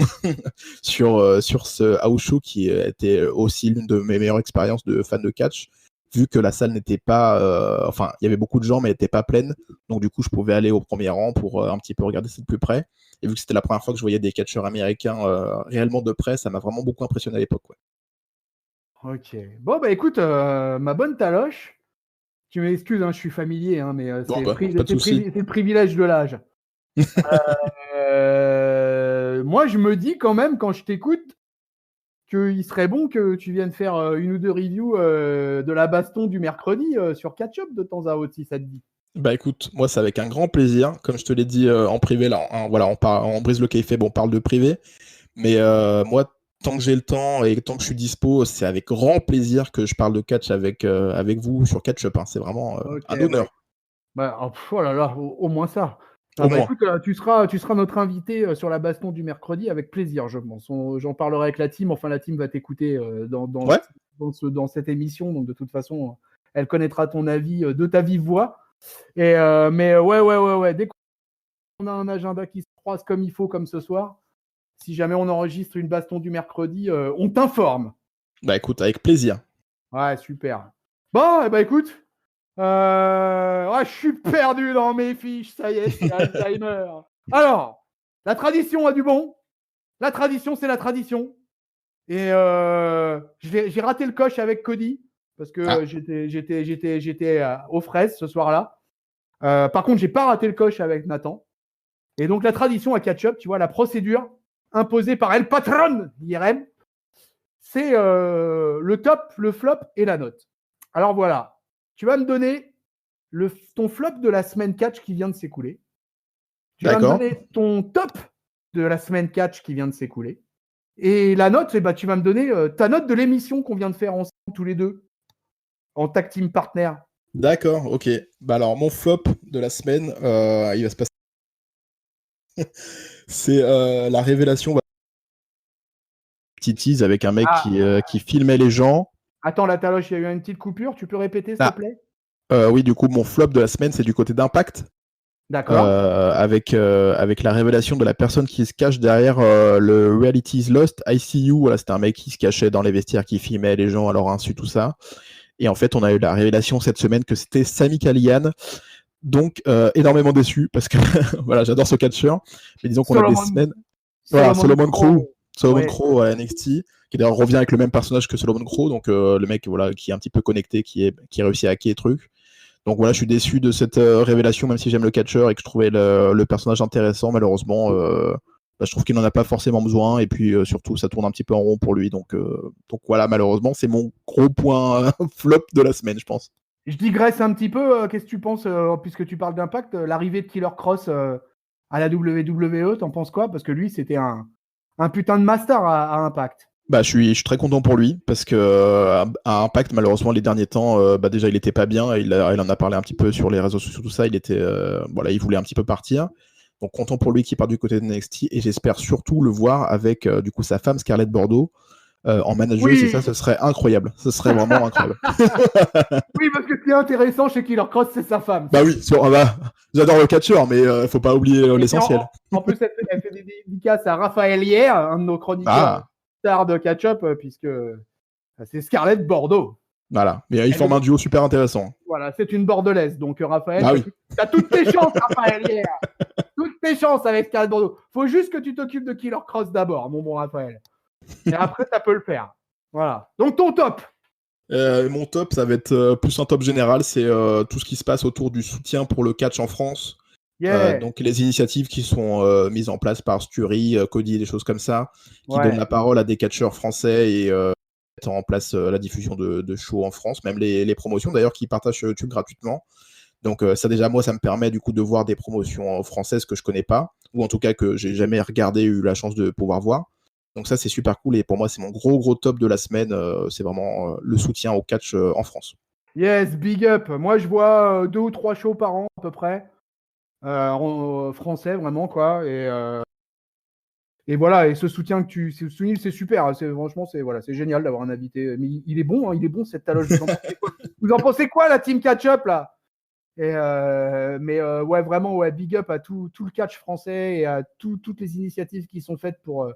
sur ce house show qui était aussi l'une de mes meilleures expériences de fan de catch, vu que la salle n'était pas... enfin, il y avait beaucoup de gens, mais elle n'était pas pleine. Donc du coup, je pouvais aller au premier rang pour un petit peu regarder ça de plus près. Et vu que c'était la première fois que je voyais des catcheurs américains réellement de près, ça m'a vraiment beaucoup impressionné à l'époque. Ouais. Ok. Bon, bah écoute, ma bonne taloche, tu m'excuses, je suis familier, mais c'est le privilège de l'âge. Moi, je me dis quand même, quand je t'écoute, qu'il serait bon que tu viennes faire une ou deux reviews de la baston du mercredi sur Catch-Up de temps à autre, si ça te dit. Bah écoute, moi c'est avec un grand plaisir. Comme je te l'ai dit en privé, là, voilà, on brise le kayfabe, on parle de privé. Mais moi, tant que j'ai le temps et tant que je suis dispo, c'est avec grand plaisir que je parle de catch avec vous sur Catch-Up. C'est vraiment un honneur. Oh là là, au moins ça. Écoute, tu seras notre invité sur la baston du mercredi avec plaisir, je pense. J'en parlerai avec la team. Enfin, la team va t'écouter dans cette émission. Donc, de toute façon, elle connaîtra ton avis de ta vive voix. Mais ouais. Dès qu'on a un agenda qui se croise comme il faut, comme ce soir, si jamais on enregistre une baston du mercredi, on t'informe. Bah écoute, avec plaisir. Ouais, super. Bon, écoute. Je suis perdu dans mes fiches, ça y est, c'est Alzheimer. Alors, la tradition a du bon. La tradition, c'est la tradition. Et j'ai raté le coche avec Cody parce que j'étais aux fraises ce soir-là. Par contre, j'ai pas raté le coche avec Nathan. Et donc, la tradition à Catch-Up, tu vois, la procédure imposée par El Patron d'IRM, c'est le top, le flop et la note. Alors voilà. Tu vas me donner ton flop de la semaine catch qui vient de s'écouler. Tu vas me donner ton top de la semaine catch qui vient de s'écouler. Et la note, tu vas me donner ta note de l'émission qu'on vient de faire ensemble tous les deux, en tag team partner. D'accord, ok. Alors, mon flop de la semaine, il va se passer. C'est la révélation Titties avec un mec qui filmait les gens. Attends, la taloche, il y a eu une petite coupure. Tu peux répéter, s'il te plaît ? Oui, du coup, mon flop de la semaine, c'est du côté d'Impact. D'accord. Avec la révélation de la personne qui se cache derrière le Reality is Lost, ICU. Voilà, c'était un mec qui se cachait dans les vestiaires, qui filmait les gens à leur insu, tout ça. Et en fait, on a eu la révélation cette semaine que c'était Sami Callihan. Donc, énormément déçu parce que voilà, j'adore ce catcheur. Mais disons qu'on a des semaines. Voilà, Solomon Crowe à NXT, qui d'ailleurs revient avec le même personnage que Solomon Crowe, donc le mec voilà, qui est un petit peu connecté, qui réussit à hacker les trucs. Donc voilà, je suis déçu de cette révélation, même si j'aime le catcheur et que je trouvais le personnage intéressant. Malheureusement, je trouve qu'il n'en a pas forcément besoin, et puis surtout, ça tourne un petit peu en rond pour lui. Donc voilà, malheureusement, c'est mon gros point flop de la semaine, je pense. Je digresse un petit peu. Qu'est-ce que tu penses, puisque tu parles d'Impact, l'arrivée de Killer Cross à la WWE, t'en penses quoi ? Parce que lui, c'était un putain de master à Impact. Je suis très content pour lui parce que à Impact, malheureusement, les derniers temps, déjà il était pas bien. Il en a parlé un petit peu sur les réseaux sociaux, tout ça. Il voulait un petit peu partir. Donc content pour lui qui part du côté de NXT, et j'espère surtout le voir avec du coup sa femme Scarlett Bordeaux en manageuse. Et ça, ce serait incroyable. Ce serait vraiment incroyable. Oui, parce que ce qui est intéressant chez Killer Cross, c'est sa femme. Bah oui, j'adore le catcheur, mais faut pas oublier l'essentiel. En plus, elle fait des dédicaces à Raphaël Hier, un de nos chroniqueurs stars de catch-up, puisque c'est Scarlett Bordeaux. Voilà, mais ils forment un duo super intéressant. Voilà, c'est une bordelaise, donc Raphaël, t'as toutes tes chances, Raphaël Hier. Toutes tes chances avec Scarlett Bordeaux. Faut juste que tu t'occupes de Killer Cross d'abord, mon bon Raphaël. Et après, ça peut le faire. Voilà. Donc ton top. Mon top, ça va être plus un top général, c'est tout ce qui se passe autour du soutien pour le catch en France. Yeah. Donc les initiatives qui sont mises en place par Stury, Cody, des choses comme ça, qui donnent Ouais. la parole à des catcheurs français et mettent en place la diffusion de shows en France, même les promotions d'ailleurs qui partagent sur YouTube gratuitement. Donc ça déjà, moi, ça me permet du coup de voir des promotions françaises que je connais pas, ou en tout cas que j'ai jamais regardé, eu la chance de pouvoir voir. Donc ça, c'est super cool et pour moi, c'est mon gros top de la semaine. C'est vraiment le soutien au catch en France. Yes, big up. Moi, je vois 2 ou 3 shows par an à peu près, français vraiment quoi. Et voilà. Et ce soutien que tu soulignes, c'est super. Hein. Franchement, c'est génial d'avoir un invité. Mais il est bon, hein, il est bon cette taloche. Vous en pensez quoi, la team catch-up là? Ouais, vraiment, ouais, big up à tout le catch français et à toutes les initiatives qui sont faites pour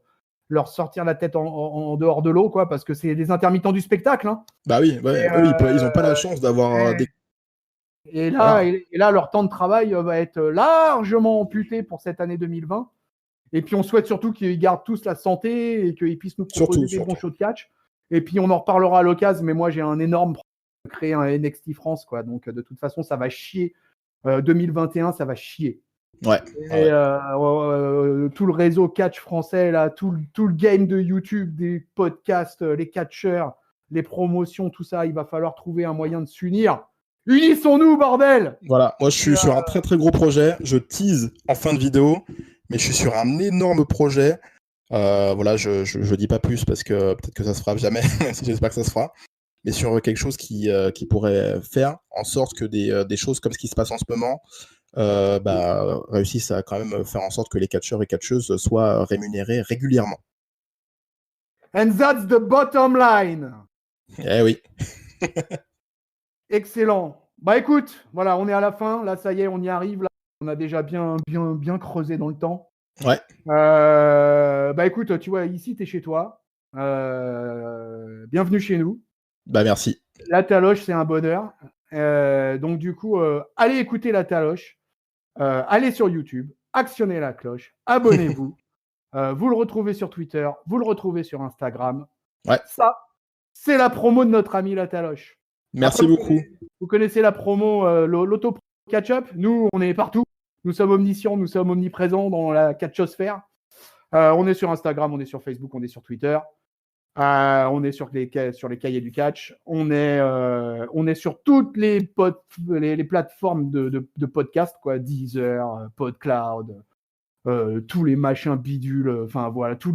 leur sortir la tête en dehors de l'eau, quoi, parce que c'est des intermittents du spectacle. Hein. Bah oui, ouais, eux, ils ont pas la chance d'avoir des... Et Voilà. là, leur temps de travail va être largement amputé pour cette année 2020. Et puis, on souhaite surtout qu'ils gardent tous la santé et qu'ils puissent nous proposer des bons shows de catch. Et puis, on en reparlera à l'occasion, mais moi, j'ai un énorme projet de créer un NXT France, quoi. Donc, de toute façon, ça va chier. 2021, ça va chier. Ouais. Et tout le réseau catch français, là, tout le game de YouTube, des podcasts, les catcheurs, les promotions, tout ça, il va falloir trouver un moyen de s'unir. Unissons-nous, bordel! Voilà, moi je suis sur un très gros projet. Je tease en fin de vidéo, mais je suis sur un énorme projet. Voilà, je dis pas plus parce que peut-être que ça se fera jamais, même si j'espère que ça se fera. Mais sur quelque chose qui pourrait faire en sorte que des choses comme ce qui se passe en ce moment réussissent à quand même faire en sorte que les catcheurs et catcheuses soient rémunérés régulièrement. And that's the bottom line. Eh oui. Excellent. Bah écoute, voilà, on est à la fin. Là, ça y est, on y arrive. Là, on a déjà bien creusé dans le temps. Ouais. Bah écoute, tu vois, ici, tu es chez toi. Bienvenue chez nous. Bah merci. La Taloche, c'est un bonheur. Donc du coup, allez écouter la Taloche. Allez sur YouTube, actionnez la cloche, abonnez-vous. Vous le retrouvez sur Twitter, vous le retrouvez sur Instagram. Ouais. Ça, c'est la promo de notre ami la Taloche. Merci beaucoup. Vous connaissez la promo, l'auto catch-up. Nous, on est partout. Nous sommes omniscients, nous sommes omniprésents dans la catchosphère. On est sur Instagram, on est sur Facebook, on est sur Twitter. On est sur les cahiers du catch. On est sur toutes les plateformes de podcast, quoi. Deezer, PodCloud, tous les machins bidules. Enfin, voilà, tous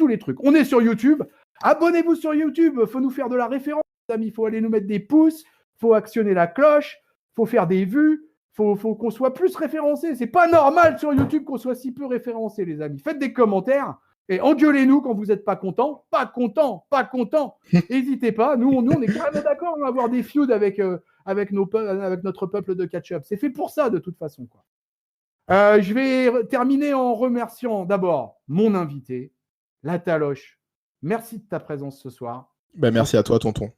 les trucs. On est sur YouTube. Abonnez-vous sur YouTube. Faut nous faire de la référence, les amis. Faut aller nous mettre des pouces. Faut actionner la cloche. Faut faire des vues. Faut qu'on soit plus référencé. C'est pas normal sur YouTube qu'on soit si peu référencé, les amis. Faites des commentaires. Et engueulez-nous quand vous n'êtes pas content. Pas content. N'hésitez pas. Nous, on est carrément d'accord. On va avoir des feuds avec notre peuple de catch-up. C'est fait pour ça, de toute façon, quoi. Je vais terminer en remerciant d'abord mon invité, la Taloche. Merci de ta présence ce soir. Bah, merci à toi, tonton.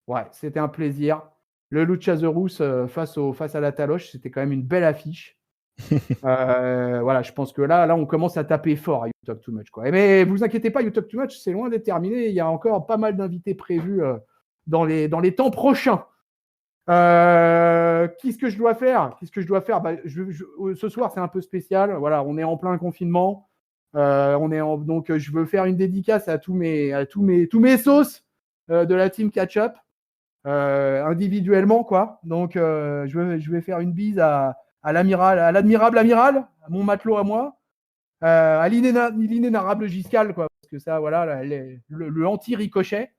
Ouais, c'était un plaisir. Le Luchasaurus face à la Taloche, c'était quand même une belle affiche. Voilà, je pense que là, on commence à taper fort à You Talk Too Much, quoi. Mais vous inquiétez pas, You Talk Too Much, c'est loin d'être terminé. Il y a encore pas mal d'invités prévus dans les temps prochains. Qu'est-ce que je dois faire bah, ce soir, c'est un peu spécial. Voilà, on est en plein confinement. Donc, je veux faire une dédicace à tous mes sauces de la team Catch-Up individuellement, quoi. Donc, je vais faire une bise à l'admirable amiral, à mon matelot à moi, à l'inénarrable Giscal, quoi, parce que ça, voilà, le anti-ricochet.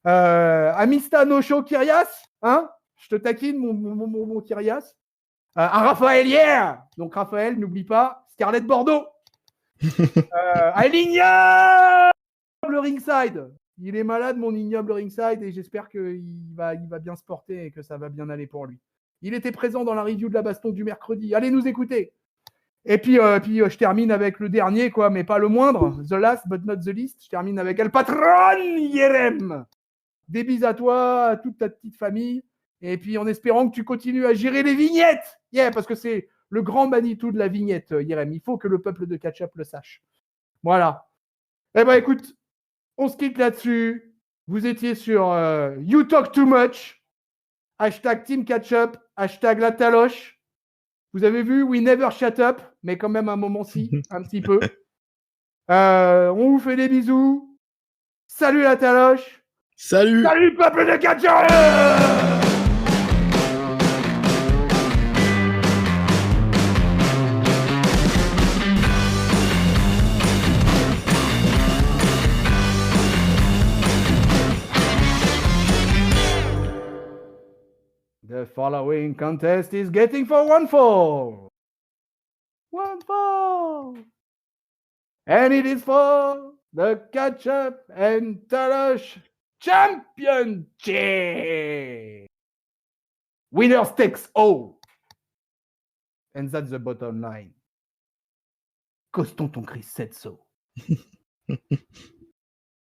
À Mista Nosho Kyrias, hein, je te taquine, mon Kyrias. À Raphaël hier, donc Raphaël, n'oublie pas, Scarlett Bordeaux. À l'ignoble Ringside. Il est malade, mon ignoble Ringside, et j'espère qu'il va bien se porter et que ça va bien aller pour lui. Il était présent dans la review de la baston du mercredi. Allez nous écouter. Et puis, je termine avec le dernier, quoi, mais pas le moindre. The last but not the least. Je termine avec El Patron Yerem. Des bises à toi, à toute ta petite famille. Et puis, en espérant que tu continues à gérer les vignettes. Yeah, parce que c'est le grand Manitou de la vignette, Yerem. Il faut que le peuple de Catch-Up le sache. Voilà. Eh ben, écoute, on se quitte là-dessus. Vous étiez sur You Talk Too Much, hashtag Team Catch-up, hashtag La Taloche. Vous avez vu We Never Shut Up, mais quand même un moment-ci, un petit peu. On vous fait des bisous. Salut La Taloche. Salut. Salut peuple de catcheurs. The following contest is getting for one fall. One fall. And it is for the Catch-up and Taloche Championship. Winners takes all. And that's the bottom line. Coston ton Chris Setso.